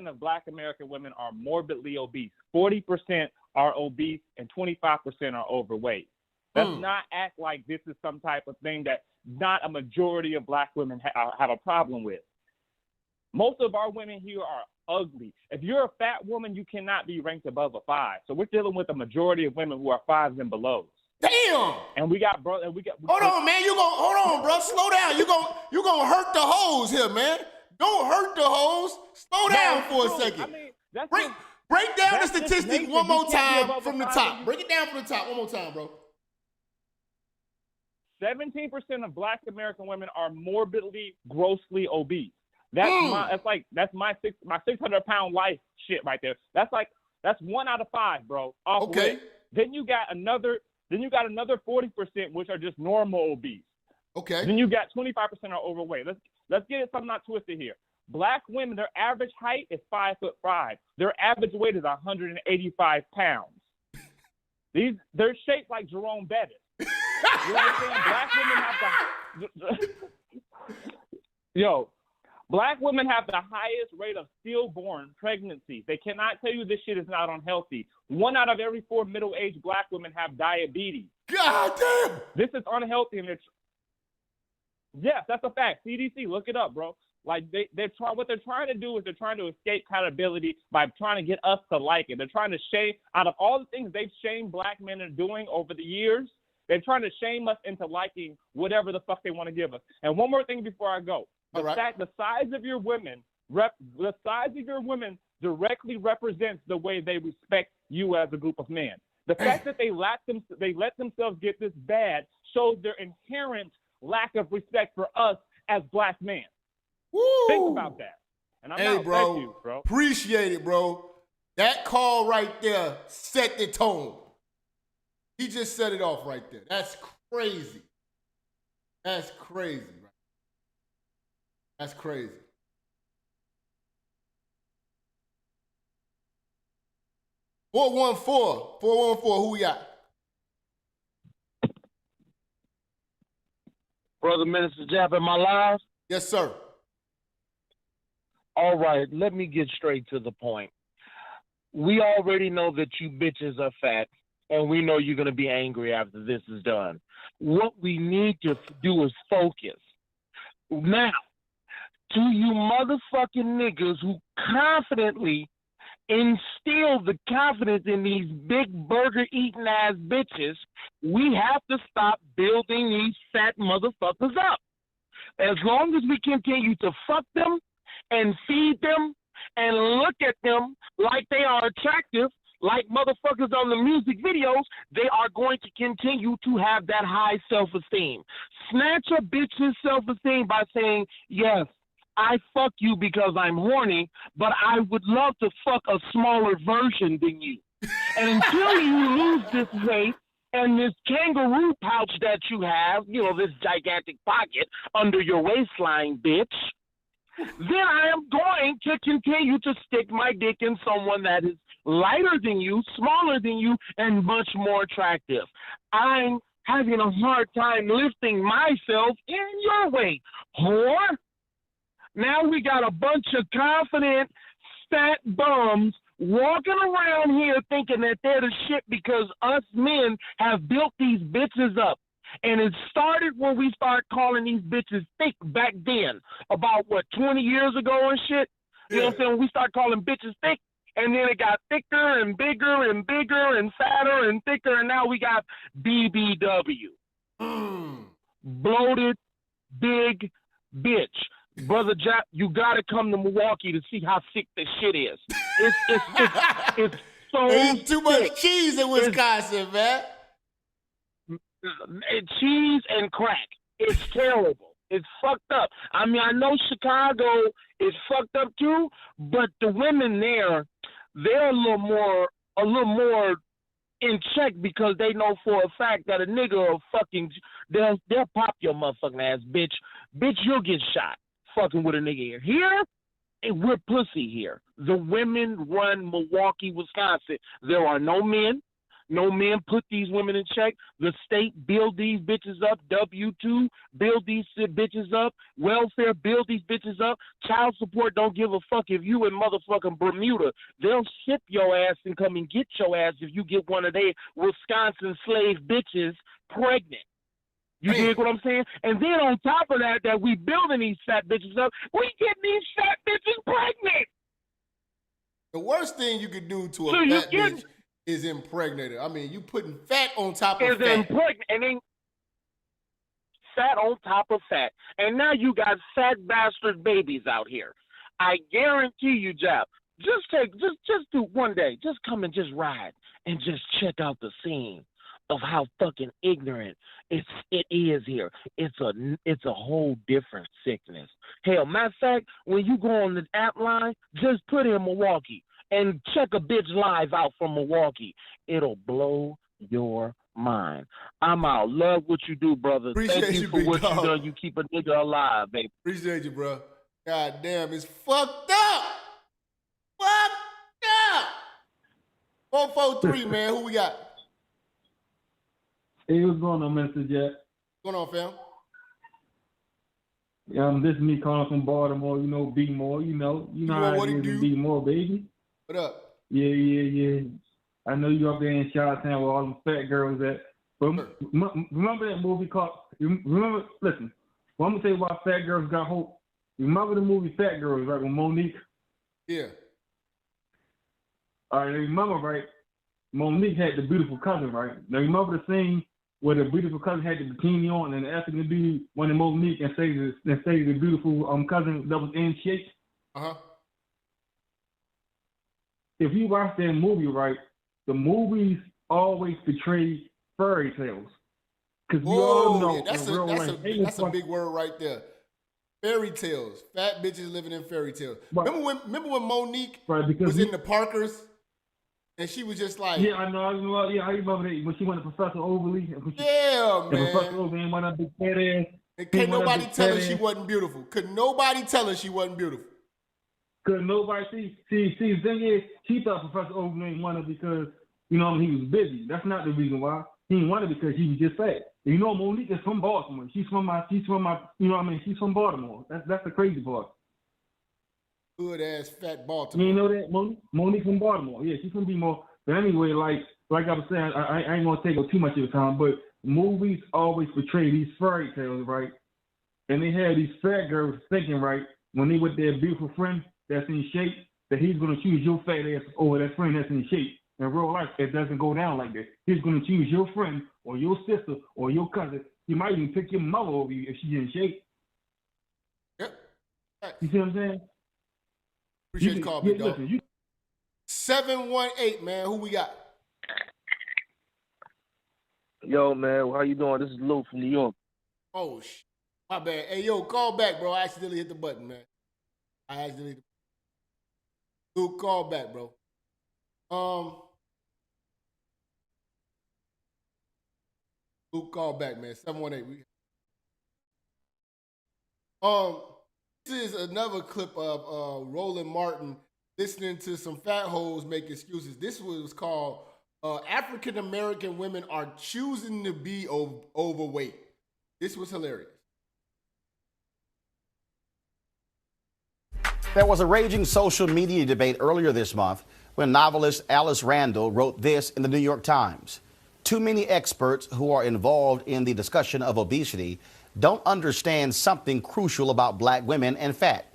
[SPEAKER 18] of Black American women are morbidly obese. 40% are obese, and 25% are overweight. Let's not act like this is some type of thing that not a majority of Black women have a problem with. Most of our women here are ugly. If you're a fat woman, you cannot be ranked above a 5. So we're dealing with a majority of women who are 5s and below.
[SPEAKER 5] Damn.
[SPEAKER 18] And we got bro.
[SPEAKER 5] Hold on, man. Hold on, bro. Slow down. You gonna hurt the hoes here, man. Don't hurt the hoes. Slow down for a second.
[SPEAKER 18] I mean,
[SPEAKER 5] break down the statistic
[SPEAKER 18] nature.
[SPEAKER 5] one more
[SPEAKER 18] You can't be
[SPEAKER 5] time
[SPEAKER 18] above
[SPEAKER 5] from the
[SPEAKER 18] a 5
[SPEAKER 5] top.
[SPEAKER 18] and
[SPEAKER 5] Break it down from the top one more time, bro.
[SPEAKER 18] 17% of Black American women are morbidly, grossly obese. That's my 600-pound life shit right there. That's 1 out of 5, bro.
[SPEAKER 5] Okay.
[SPEAKER 18] Weight. Then you got another 40%, which are just normal obese.
[SPEAKER 5] Okay.
[SPEAKER 18] Then you got 25% are overweight. Let's get it something not twisted here. Black women, their average height is 5'5". Their average weight is 185 pounds. They're shaped like Jerome Bettis. You know what I'm saying? Black women have the highest rate of stillborn pregnancies. They cannot tell you this shit is not unhealthy. 1 out of every 4 middle-aged Black women have diabetes.
[SPEAKER 5] God damn!
[SPEAKER 18] This is unhealthy, and yes, that's a fact. CDC, look it up, bro. Like what they're trying to do is they're trying to escape accountability by trying to get us to like it. They're trying to shame out of all the things they've shamed Black men are doing over the years. They're trying to shame us into liking whatever the fuck they want to give us. And one more thing before I go. The size of your women directly represents the way they respect you as a group of men. The fact that they let themselves get this bad shows their inherent lack of respect for us as Black men.
[SPEAKER 5] Woo.
[SPEAKER 18] Think about that. And I'm out.
[SPEAKER 5] Bro.
[SPEAKER 18] Thank you, bro.
[SPEAKER 5] Appreciate it, bro. That call right there set the tone. He just set it off right there. That's crazy. That's crazy, right? That's crazy. $414, who we got?
[SPEAKER 19] Brother Minister Jap, am I live?
[SPEAKER 5] Yes, sir.
[SPEAKER 19] All right, let me get straight to the point. We already know that you bitches are fat, and we know you're going to be angry after this is done. What we need to do is focus. Now, to you motherfucking niggas who confidently instill the confidence in these big burger-eating ass bitches, we have to stop building these fat motherfuckers up. As long as we continue to fuck them and feed them and look at them like they are attractive, like motherfuckers on the music videos, they are going to continue to have that high self-esteem. Snatch a bitch's self-esteem by saying, yes, I fuck you because I'm horny, but I would love to fuck a smaller version than you. And until you lose this weight and this kangaroo pouch that you have, this gigantic pocket under your waistline, bitch, then I am going to continue to stick my dick in someone that is lighter than you, smaller than you, and much more attractive. I'm having a hard time lifting myself in your weight, whore. Now we got a bunch of confident, fat bums walking around here thinking that they're the shit because us men have built these bitches up. And it started when we started calling these bitches thick back then, about, 20 years ago and shit? You know what I'm saying? We started calling bitches thick, and then it got thicker and bigger and bigger and fatter and thicker, and now we got BBW. Bloated, big bitch. Brother Jap, you gotta come to Milwaukee to see how thick this shit is. It's so
[SPEAKER 5] There's too much
[SPEAKER 19] thick.
[SPEAKER 5] cheese in Wisconsin, man.
[SPEAKER 19] Cheese and crack. It's terrible. It's fucked up. I mean, I know Chicago is fucked up too, but the women there, they're a little more in check because they know for a fact that a nigga will fucking they'll pop your motherfucking ass, bitch. Bitch, you'll get shot fucking with a nigga here. Here, we're pussy here. The women run Milwaukee, Wisconsin. There are no men. No men put these women in check. The state build these bitches up. W-2 build these bitches up. Welfare build these bitches up. Child support don't give a fuck if you in motherfucking Bermuda. They'll ship your ass and come and get your ass if you get one of their Wisconsin slave bitches pregnant. You dig what I'm saying? And then on top of that we building these fat bitches up, we getting these fat bitches pregnant.
[SPEAKER 5] The worst thing you could do to a fat bitch is impregnate her. I mean, you putting fat on top of fat.
[SPEAKER 19] And then fat on top of fat. And now you got fat bastard babies out here. I guarantee you, Jap, just do one day. Just come and just ride and just check out the scene of how fucking ignorant it is here. It's a whole different sickness. Hell, matter of fact, when you go on the app line, just put in Milwaukee and check a bitch live out from Milwaukee. It'll blow your mind. I'm out. Love what you do, brother. Thank you for what you done. You keep a nigga alive, baby.
[SPEAKER 5] Appreciate you, bro. God damn, it's fucked up. Fucked up. 443, man. Who we got?
[SPEAKER 20] Hey, what's going on, Minister Jap?
[SPEAKER 5] What's going on, fam?
[SPEAKER 20] This is me calling from Baltimore, B more, you know how it is in B more, baby.
[SPEAKER 5] What up?
[SPEAKER 20] Yeah. I know you up there in Chi-Town where all them fat girls at. But remember that movie called, listen, well, I'm going to tell you why Fat Girls Got Hope. Remember the movie Fat Girls, right, with Monique?
[SPEAKER 5] Yeah.
[SPEAKER 20] All right, remember, right, Monique had the beautiful cousin, right? Now remember the scene where the beautiful cousin had the bikini on and the African dude went to Monique and saved the beautiful cousin that was in shape?
[SPEAKER 5] Uh-huh.
[SPEAKER 20] If you watch that movie, right, the movies always portray fairy tales. Because we all know
[SPEAKER 5] that's a big word right there. Fairy tales. Fat bitches living in fairy tales. Right. Remember when Monique was in the Parkers? And she was just like...
[SPEAKER 20] Yeah, I know. I remember that when she went to Professor Overly.
[SPEAKER 5] Man.
[SPEAKER 20] Professor Overly went up big fat ass.
[SPEAKER 5] And can't nobody tell her she wasn't beautiful. Could nobody tell her she wasn't beautiful?
[SPEAKER 20] Could nobody see, the thing is, she thought Professor Overly didn't want her because, he was busy. That's not the reason why. He didn't want her because she was just fat. And Monique is from Baltimore. She's from she's from Baltimore. That's the crazy part.
[SPEAKER 5] Good ass fat Baltimore.
[SPEAKER 20] You know that? Monique from Baltimore. Yeah, she's from Baltimore. But anyway, like I was saying, I ain't gonna take up too much of your time, but movies always portray these fairy tales, right? And they have these fat girls thinking, right, when they with their beautiful friend that's in shape, that he's gonna choose your fat ass over that friend that's in shape. In real life, it doesn't go down like that. He's gonna choose your friend or your sister or your cousin. He might even pick your mother over you if she's in shape.
[SPEAKER 5] Yep. Right.
[SPEAKER 20] You see what I'm saying?
[SPEAKER 5] Appreciate the call, big dog. 718, man. Who we got?
[SPEAKER 21] Yo, man. How you doing? This is Lou from New York.
[SPEAKER 5] Oh, my bad. Hey, yo, call back, bro. I accidentally hit the button, man. Lou, call back, bro. Lou, call back, man. 718. This is another clip of Roland Martin listening to some fat hoes make excuses. This was called African American women are choosing to be overweight. This was hilarious.
[SPEAKER 1] There was a raging social media debate earlier this month when novelist Alice Randall wrote this in the New York Times. Too many experts who are involved in the discussion of obesity don't understand something crucial about black women and fat.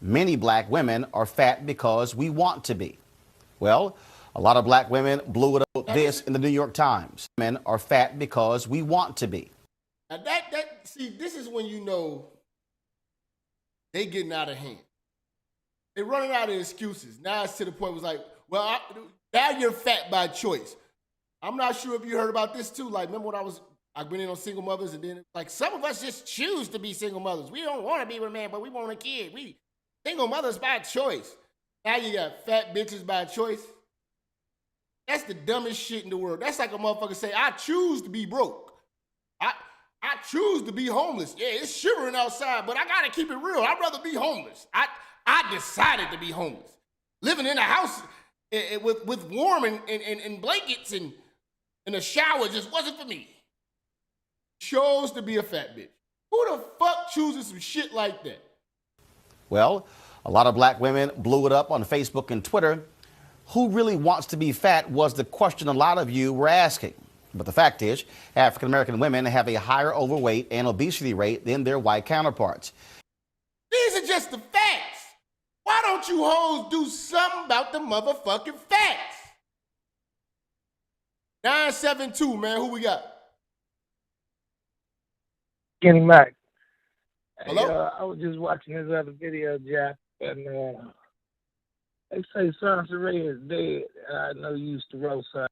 [SPEAKER 1] Many black women are fat because we want to be. Well, a lot of black women blew it up this in the New York Times. Men are fat because we want to be.
[SPEAKER 5] Now see, this is when you know they getting out of hand. They're running out of excuses. Now it's to the point where it's like, well, now you're fat by choice. I'm not sure if you heard about this too. Like, remember when I've been in on single mothers, and then like some of us just choose to be single mothers. We don't want to be with a man, but we want a kid. We single mothers by choice. Now you got fat bitches by choice. That's the dumbest shit in the world. That's like a motherfucker say, I choose to be broke. I choose to be homeless. Yeah, it's shivering outside, but I gotta keep it real. I'd rather be homeless. I decided to be homeless. Living in a house with warm and blankets and a shower just wasn't for me. Chose to be a fat bitch. Who the fuck chooses some shit like that?
[SPEAKER 1] Well, a lot of black women blew it up on Facebook and Twitter. Who really wants to be fat was the question a lot of you were asking. But the fact is, African American women have a higher overweight and obesity rate than their white counterparts.
[SPEAKER 5] These are just the facts. Why don't you hoes do something about the motherfucking facts? 972, man, who we got?
[SPEAKER 21] Kenny Mac.
[SPEAKER 5] Hello?
[SPEAKER 21] Hey, I was just watching this other video, Jap, and they say Sansa Ray is dead. I know you used to roast her.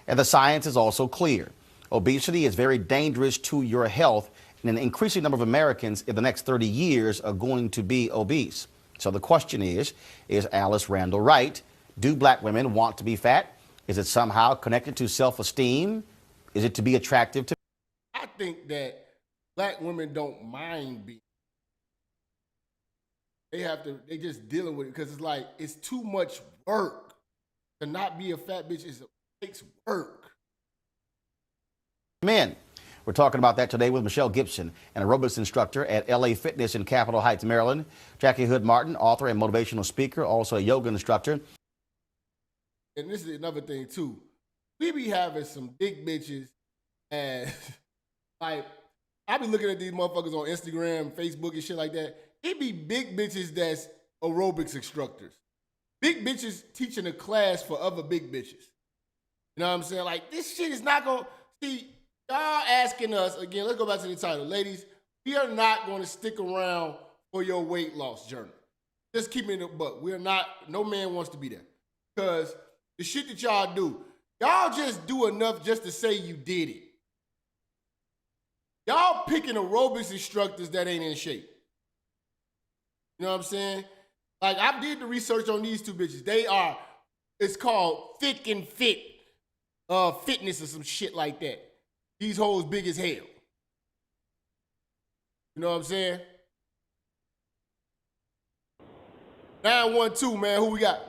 [SPEAKER 1] And the science is also clear. Obesity is very dangerous to your health, and an increasing number of Americans in the next 30 years are going to be obese. So the question is Alice Randall right? Do black women want to be fat? Is it somehow connected to self-esteem? Is it to be attractive to?
[SPEAKER 5] I think that black women don't mind being. They just dealing with it because it's like, it's too much work. To not be a fat bitch takes work.
[SPEAKER 1] Men. We're talking about that today with Michelle Gibson, an aerobics instructor at LA Fitness in Capitol Heights, Maryland. Jackie Hood Martin, author and motivational speaker, also a yoga instructor.
[SPEAKER 5] And this is another thing too. We be having some big bitches, and like I be looking at these motherfuckers on Instagram, Facebook, and shit like that. It be big bitches that's aerobics instructors. Big bitches teaching a class for other big bitches. You know what I'm saying? Like, this shit is not going to... See, y'all asking us, again, let's go back to the title. Ladies, we are not going to stick around for your weight loss journey. Just keep it in the buck. We're not... No man wants to be there. Because the shit that y'all do, y'all just do enough just to say you did it. Y'all picking aerobics instructors that ain't in shape. You know what I'm saying? Like, I did the research on these two bitches. They are, it's called Thick and Fit Fitness or some shit like that. These hoes big as hell. You know what I'm saying? 912, man, who we got?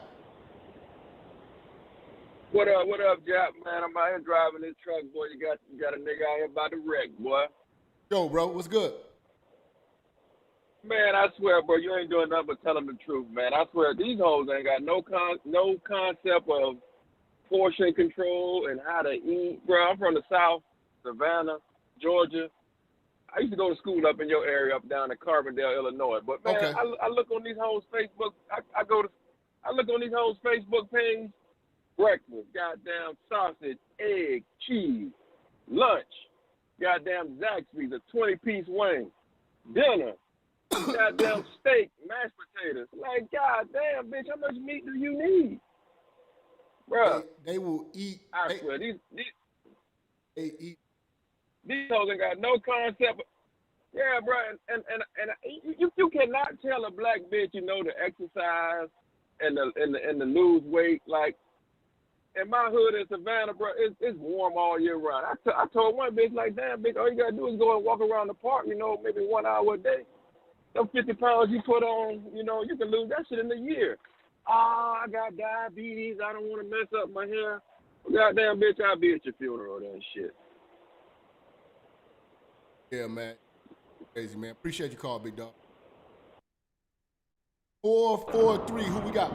[SPEAKER 22] What up, Jap, man? I'm out here driving this truck, boy. You got a nigga out here about to wreck, boy.
[SPEAKER 5] Yo, bro, what's good?
[SPEAKER 22] Man, I swear, bro, you ain't doing nothing but telling the truth, man. I swear, these hoes ain't got no concept of portion control and how to eat. Bro, I'm from the South, Savannah, Georgia. I used to go to school up in your area, up down in Carbondale, Illinois. But man,
[SPEAKER 5] okay.
[SPEAKER 22] I look on these hoes' Facebook. I look on these hoes' Facebook page. Breakfast, goddamn sausage, egg, cheese. Lunch, goddamn Zaxby's, a 20-piece wing. Dinner, goddamn steak, mashed potatoes. Like, goddamn, bitch, how much meat do you need? Bruh.
[SPEAKER 5] They will eat.
[SPEAKER 22] I swear,
[SPEAKER 5] they eat.
[SPEAKER 22] These hoes ain't got no concept. Yeah, bro, and you cannot tell a black bitch, you know, to exercise and the lose weight. Like, in my hood in Savannah, bro, it's warm all year round. I told one bitch, like, damn, bitch, all you gotta do is go and walk around the park, you know, maybe 1 hour a day. Them 50 pounds you put on, you know, you can lose that shit in a year. I got diabetes. I don't want to mess up my hair. Well, goddamn bitch, I'll be at your funeral and shit.
[SPEAKER 5] Yeah, man. Crazy, man. Appreciate your call, big dog. 443, who we got?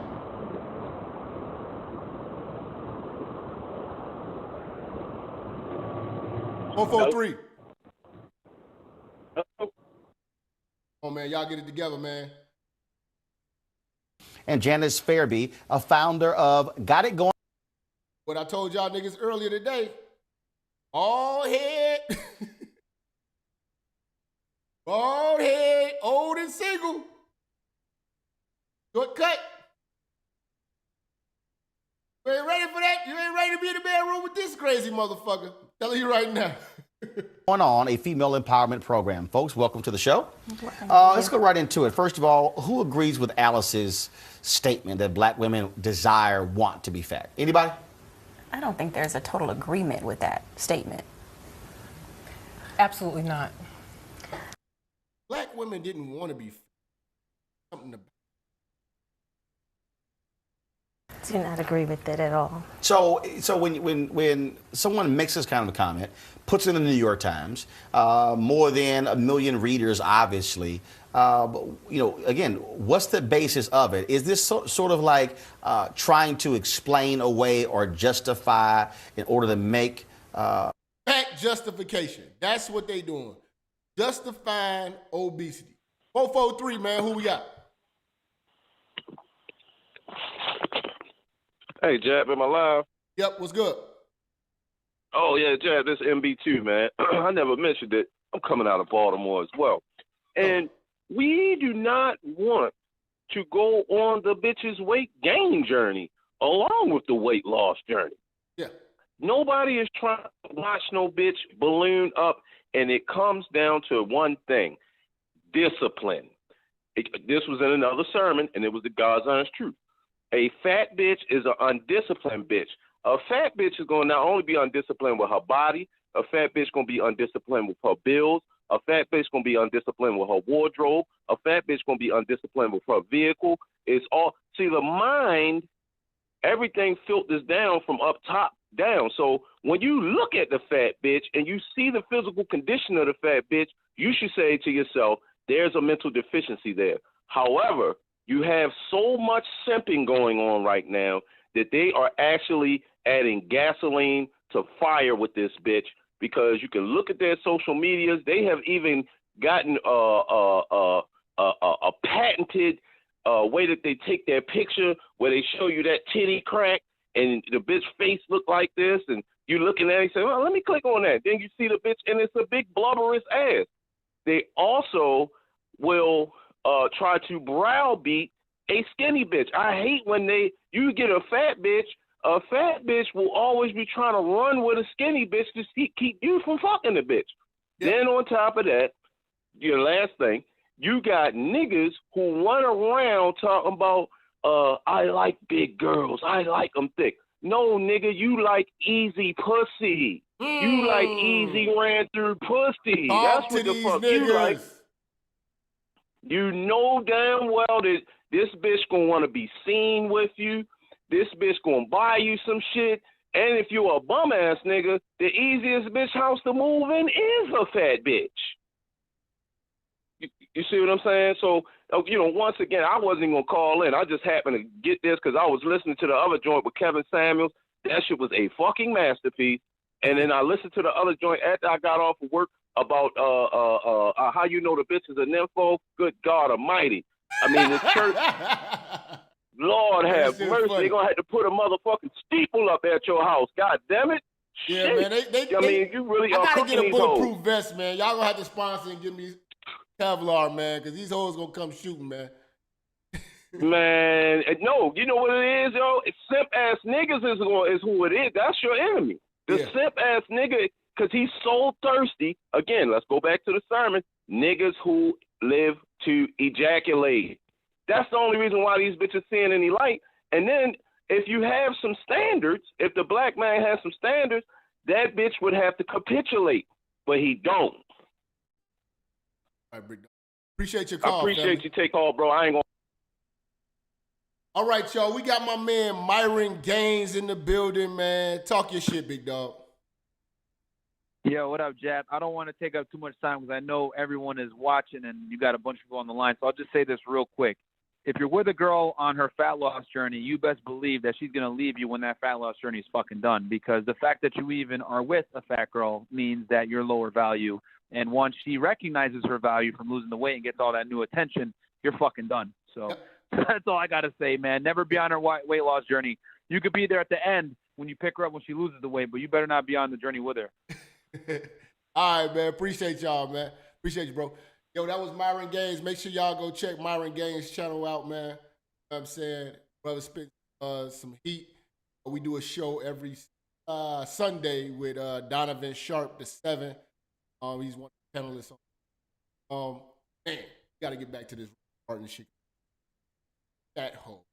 [SPEAKER 5] Four, 4, 3. Oh man, y'all get it together, man.
[SPEAKER 1] And Janice Fairby, a founder of Got It Going.
[SPEAKER 5] What I told y'all niggas earlier today. Bald head. Bald head, old and single. Short cut. You ain't ready for that? You ain't ready to be in the bedroom with this crazy motherfucker. Telling you right now.
[SPEAKER 1] Going on a female empowerment program. Folks, welcome to the show. Let's go right into it. First of all, who agrees with Alice's statement that black women want to be fat? Anybody?
[SPEAKER 2] I don't think there's a total agreement with that statement.
[SPEAKER 3] Absolutely not.
[SPEAKER 5] Black women didn't want to be fat. Something about
[SPEAKER 23] Do not agree with it at all.
[SPEAKER 1] So when someone makes this kind of a comment, puts it in the New York Times, more than 1 million readers, obviously. But, you know, again, what's the basis of it? Is this sort of like trying to explain away or justify in order to make
[SPEAKER 5] fat justification? That's what they doing. Justifying obesity. 443, man. Who we got?
[SPEAKER 22] Hey, Jap, am I live?
[SPEAKER 5] Yep, what's good?
[SPEAKER 22] Oh, yeah, Jap, this MB2, man. I never mentioned it. I'm coming out of Baltimore as well. And we do not want to go on the bitch's weight gain journey along with the weight loss journey.
[SPEAKER 5] Yeah.
[SPEAKER 22] Nobody is trying to watch no bitch balloon up, and it comes down to one thing, discipline. This was in another sermon, and it was the God's honest truth. A fat bitch is an undisciplined bitch. A fat bitch is going to not only be undisciplined with her body, a fat bitch going to be undisciplined with her bills, a fat bitch going to be undisciplined with her wardrobe, a fat bitch going to be undisciplined with her vehicle. It's all, see, the mind, everything filters down from up top down. So when you look at the fat bitch and you see the physical condition of the fat bitch, you should say to yourself, there's a mental deficiency there. However, you have so much simping going on right now that they are actually adding gasoline to fire with this bitch, because you can look at their social medias. They have even gotten a patented way that they take their picture where they show you that titty crack and the bitch face look like this, and you looking at it and say, well, let me click on that. Then you see the bitch, and it's a big blubberous ass. They also will try to browbeat a skinny bitch. I hate when you get a fat bitch will always be trying to run with a skinny bitch to keep you from fucking the bitch. Yep. Then on top of that, your last thing, you got niggas who run around talking about, I like big girls, I like them thick. No, nigga, you like easy pussy. You like easy ran through pussy.
[SPEAKER 5] Talk
[SPEAKER 22] That's what
[SPEAKER 5] to
[SPEAKER 22] the
[SPEAKER 5] these
[SPEAKER 22] fuck
[SPEAKER 5] niggas.
[SPEAKER 22] you like. You know damn well that this bitch gonna want to be seen with you. This bitch gonna buy you some shit. And if you a bum ass nigga, the easiest bitch house to move in is a fat bitch. You see what I'm saying? So, you know, once again, I wasn't gonna call in. I just happened to get this because I was listening to the other joint with Kevin Samuels. That shit was a fucking masterpiece. And then I listened to the other joint after I got off of work about how you know the bitch is a nympho. Good God Almighty! I mean, the church. Lord have mercy! They're gonna have to put a motherfucking steeple up at your house. God damn it!
[SPEAKER 5] Yeah,
[SPEAKER 22] Shit.
[SPEAKER 5] man.
[SPEAKER 22] I mean, you really
[SPEAKER 5] I
[SPEAKER 22] are
[SPEAKER 5] gotta
[SPEAKER 22] cooking
[SPEAKER 5] get a
[SPEAKER 22] these
[SPEAKER 5] bulletproof
[SPEAKER 22] hoes.
[SPEAKER 5] vest, man. Y'all gonna have to sponsor and give me Kevlar, man, because these hoes gonna come shooting, man.
[SPEAKER 22] Man, no, you know what it is, yo? Simp ass niggas is who it is. That's your enemy. The simp ass nigga, because he's so thirsty. Again, let's go back to the sermon. Niggas who live to ejaculate. That's the only reason why these bitches seeing any light. And then if you have some standards, if the black man has some standards, that bitch would have to capitulate. But he don't.
[SPEAKER 5] All right, big dog. Appreciate your call.
[SPEAKER 22] I appreciate you take call, bro. I ain't gonna.
[SPEAKER 5] All right, y'all. We got my man Myron Gaines in the building, man. Talk your shit, big dog.
[SPEAKER 3] Yo, what up, Jap? I don't want to take up too much time because I know everyone is watching and you got a bunch of people on the line. So I'll just say this real quick. If you're with a girl on her fat loss journey, you best believe that she's going to leave you when that fat loss journey is fucking done, because the fact that you even are with a fat girl means that you're lower value. And once she recognizes her value from losing the weight and gets all that new attention, you're fucking done. So that's all I got to say, man. Never be on her weight loss journey. You could be there at the end when you pick her up when she loses the weight, but you better not be on the journey with her.
[SPEAKER 5] All right, man. Appreciate y'all, man. Appreciate you, bro. Yo, that was Myron Gaines. Make sure y'all go check Myron Gaines' channel out, man. You know what I'm saying? Brother spit some heat. We do a show every Sunday with Donovan Sharp, the 7. He's one of the panelists. Man, we got to get back to this partnership. That hole.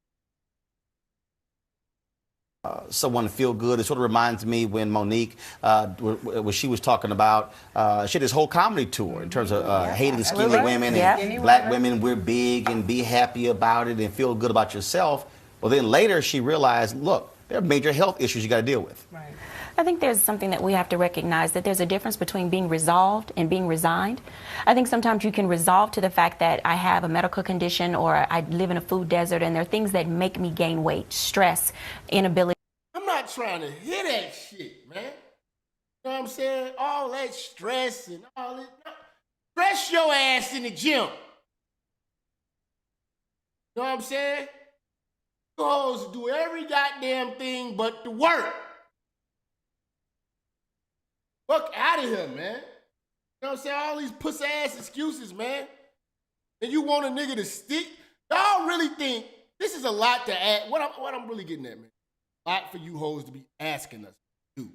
[SPEAKER 1] Someone feel good. It sort of reminds me when Monique, when she was talking about, she had this whole comedy tour in terms of hating skinny women and black women. We're big and be happy about it and feel good about yourself. Well, then later she realized, look, there are major health issues you got to deal with.
[SPEAKER 2] Right. I think there's something that we have to recognize, that there's a difference between being resolved and being resigned. I think sometimes you can resolve to the fact that I have a medical condition or I live in a food desert and there are things that make me gain weight, stress, inability.
[SPEAKER 5] I'm not trying to hear that shit, man. You know what I'm saying? All that stress and all that. Stress your ass in the gym. You know what I'm saying? You hoes do every goddamn thing but the work. Fuck out of here, man. You know what I'm saying? All these pussy ass excuses, man. And you want a nigga to stick? Y'all really think this is a lot to ask? What I'm really getting at, man. A lot for you hoes to be asking us to do.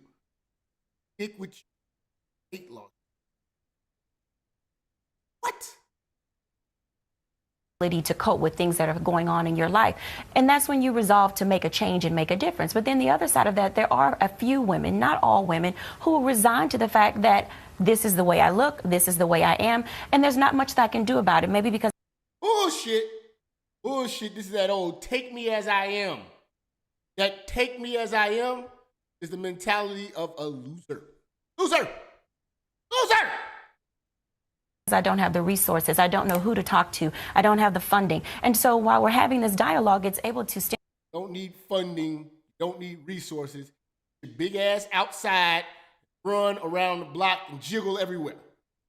[SPEAKER 5] Stick with your weight loss. What?
[SPEAKER 2] To cope with things that are going on in your life. And that's when you resolve to make a change and make a difference. But then the other side of that, there are a few women, not all women, who resign to the fact that this is the way I look, this is the way I am, and there's not much that I can do about it. Maybe because
[SPEAKER 5] bullshit. This is that old take me as I am. That take me as I am is the mentality of a loser. Loser!
[SPEAKER 2] I don't have the resources. I don't know who to talk to. I don't have the funding. And so while we're having this dialogue, it's able to stand.
[SPEAKER 5] Don't need funding. Don't need resources. Your big ass outside, run around the block and jiggle everywhere.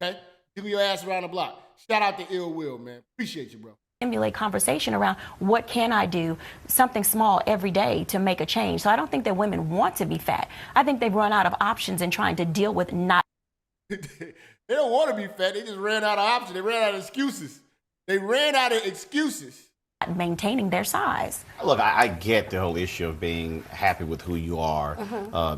[SPEAKER 5] Okay? Jiggle your ass around the block. Shout out to Ill Will, man. Appreciate you, bro.
[SPEAKER 2] Stimulate conversation around what can I do, something small every day to make a change. So I don't think that women want to be fat. I think they've run out of options in trying to deal with not.
[SPEAKER 5] They don't want to be fat. They just ran out of options. They ran out of excuses.
[SPEAKER 2] Maintaining their size.
[SPEAKER 1] Look, I get the whole issue of being happy with who you are,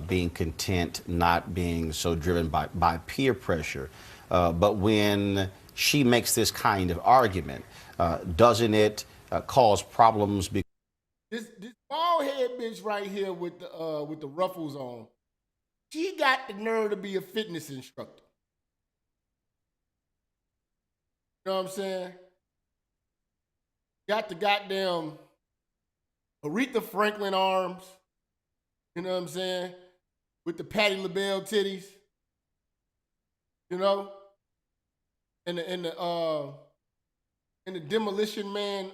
[SPEAKER 1] being content, not being so driven by peer pressure. But when she makes this kind of argument, doesn't it cause problems?
[SPEAKER 5] This bald head bitch right here with the ruffles on, she got the nerve to be a fitness instructor. You know what I'm saying? Got the goddamn Aretha Franklin arms. You know what I'm saying? With the Patti LaBelle titties. You know? And the Demolition Man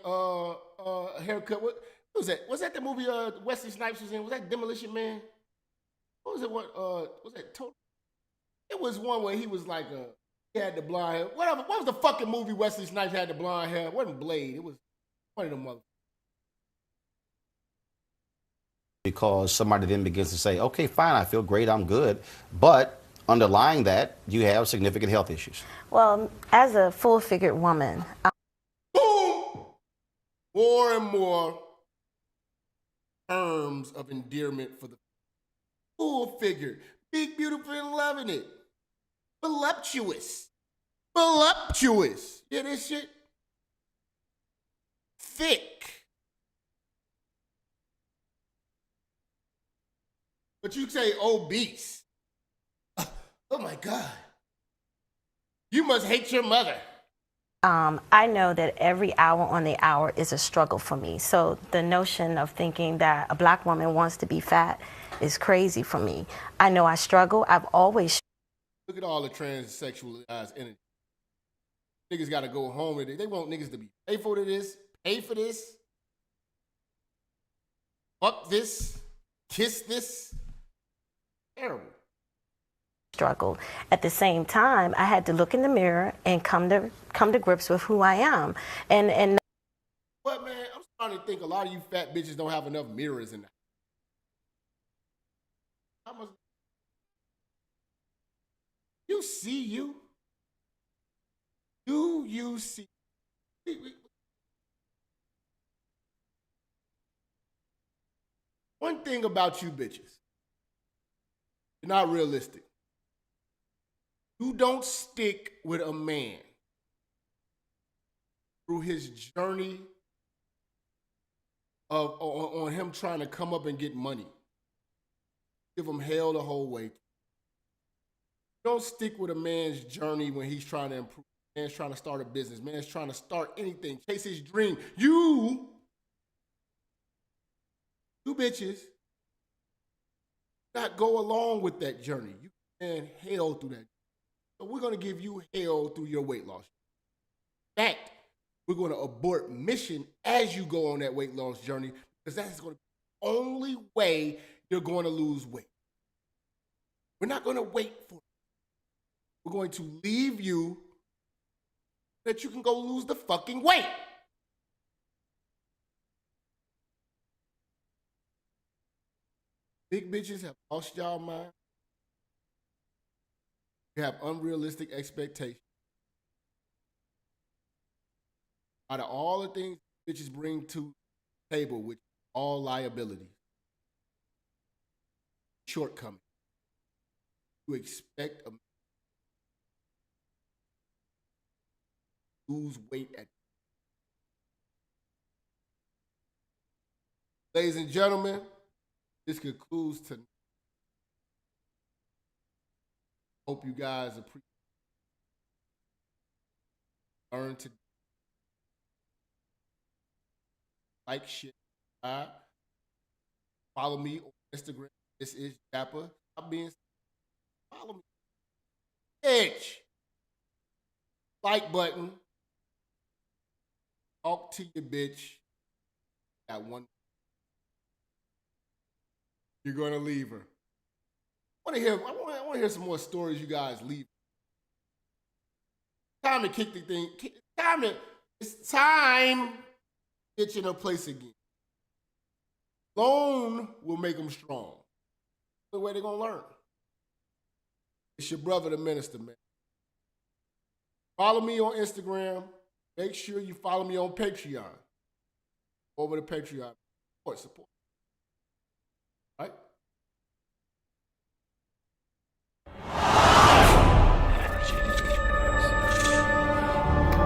[SPEAKER 5] haircut. What was that? Was that the movie Wesley Snipes was in? Was that Demolition Man? What was it? What was that? It was one where he was like he had the blonde hair. Whatever. What was the fucking movie Wesley Snipes had the blonde hair? It wasn't Blade. It was one of them motherfuckers.
[SPEAKER 1] Because somebody then begins to say, okay, fine, I feel great, I'm good. But underlying that, you have significant health issues.
[SPEAKER 23] Well, as a full-figured woman,
[SPEAKER 5] more and more terms of endearment for the full figure. Big, beautiful, and loving it. Voluptuous. Yeah, this shit. Thick. But you say obese. Oh my God. You must hate your mother.
[SPEAKER 23] I know that every hour on the hour is a struggle for me. So the notion of thinking that a black woman wants to be fat is crazy for me. I know I struggle. I've always.
[SPEAKER 5] Look at all the transsexualized energy. Niggas got to go home today. They want niggas to be faithful to this, pay for this, fuck this, kiss this. Terrible.
[SPEAKER 23] Struggle. At the same time, I had to look in the mirror and come to grips with who I am. And
[SPEAKER 5] But man, I'm starting to think a lot of you fat bitches don't have enough mirrors in that. How much? You see you? Do you see? One thing about you bitches, you're not realistic. You don't stick with a man through his journey of on him trying to come up and get money. Give him hell the whole way. You don't stick with a man's journey when he's trying to improve. Man's trying to start a business. Man's trying to start anything, chase his dream. You bitches, not go along with that journey. You can hell through that. So we're going to give you hell through your weight loss. In fact, we're going to abort mission as you go on that weight loss journey because that's going to be the only way you're going to lose weight. We're not going to wait for it. We're going to leave you that you can go lose the fucking weight. Big bitches have lost y'all mind. You have unrealistic expectations. Out of all the things bitches bring to the table, which all liabilities, shortcomings, you expect a lose weight at. Ladies and gentlemen, this concludes tonight. Hope you guys appreciate it. Learn to like, share, subscribe. Follow me on Instagram. This is Jappa. Stop being. Follow me. Bitch. Like button. Talk to your bitch. Got one. You're gonna leave her. I want to hear some more stories you guys leave. Time to kick the thing. It's time. Get you in a place again. Alone will make them strong. The way they're gonna learn. It's your brother, the minister, man. Follow me on Instagram. Make sure you follow me on Patreon. Over to Patreon. Support. Right?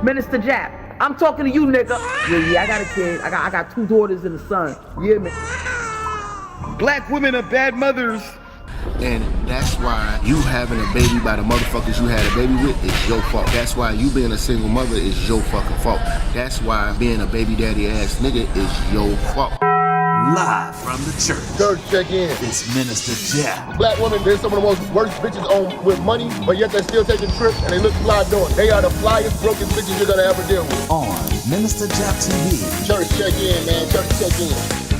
[SPEAKER 4] Minister Jap, I'm talking to you, nigga. Yeah, I got a kid. I got 2 daughters and a son. Yeah, man.
[SPEAKER 6] Black women are bad mothers.
[SPEAKER 7] And that's why you having a baby by the motherfuckers you had a baby with is your fault. That's why you being a single mother is your fucking fault. That's why being a baby daddy ass nigga is your fault.
[SPEAKER 24] Live from the church.
[SPEAKER 5] Church check in.
[SPEAKER 24] It's Minister Jap.
[SPEAKER 5] Black women, they're some of the most worst bitches on with money, but yet they're still taking trips and they look fly doing it. They are the flyest, brokest bitches you're gonna ever deal with.
[SPEAKER 24] On Minister Jap TV.
[SPEAKER 5] Church check in, man. Church check in.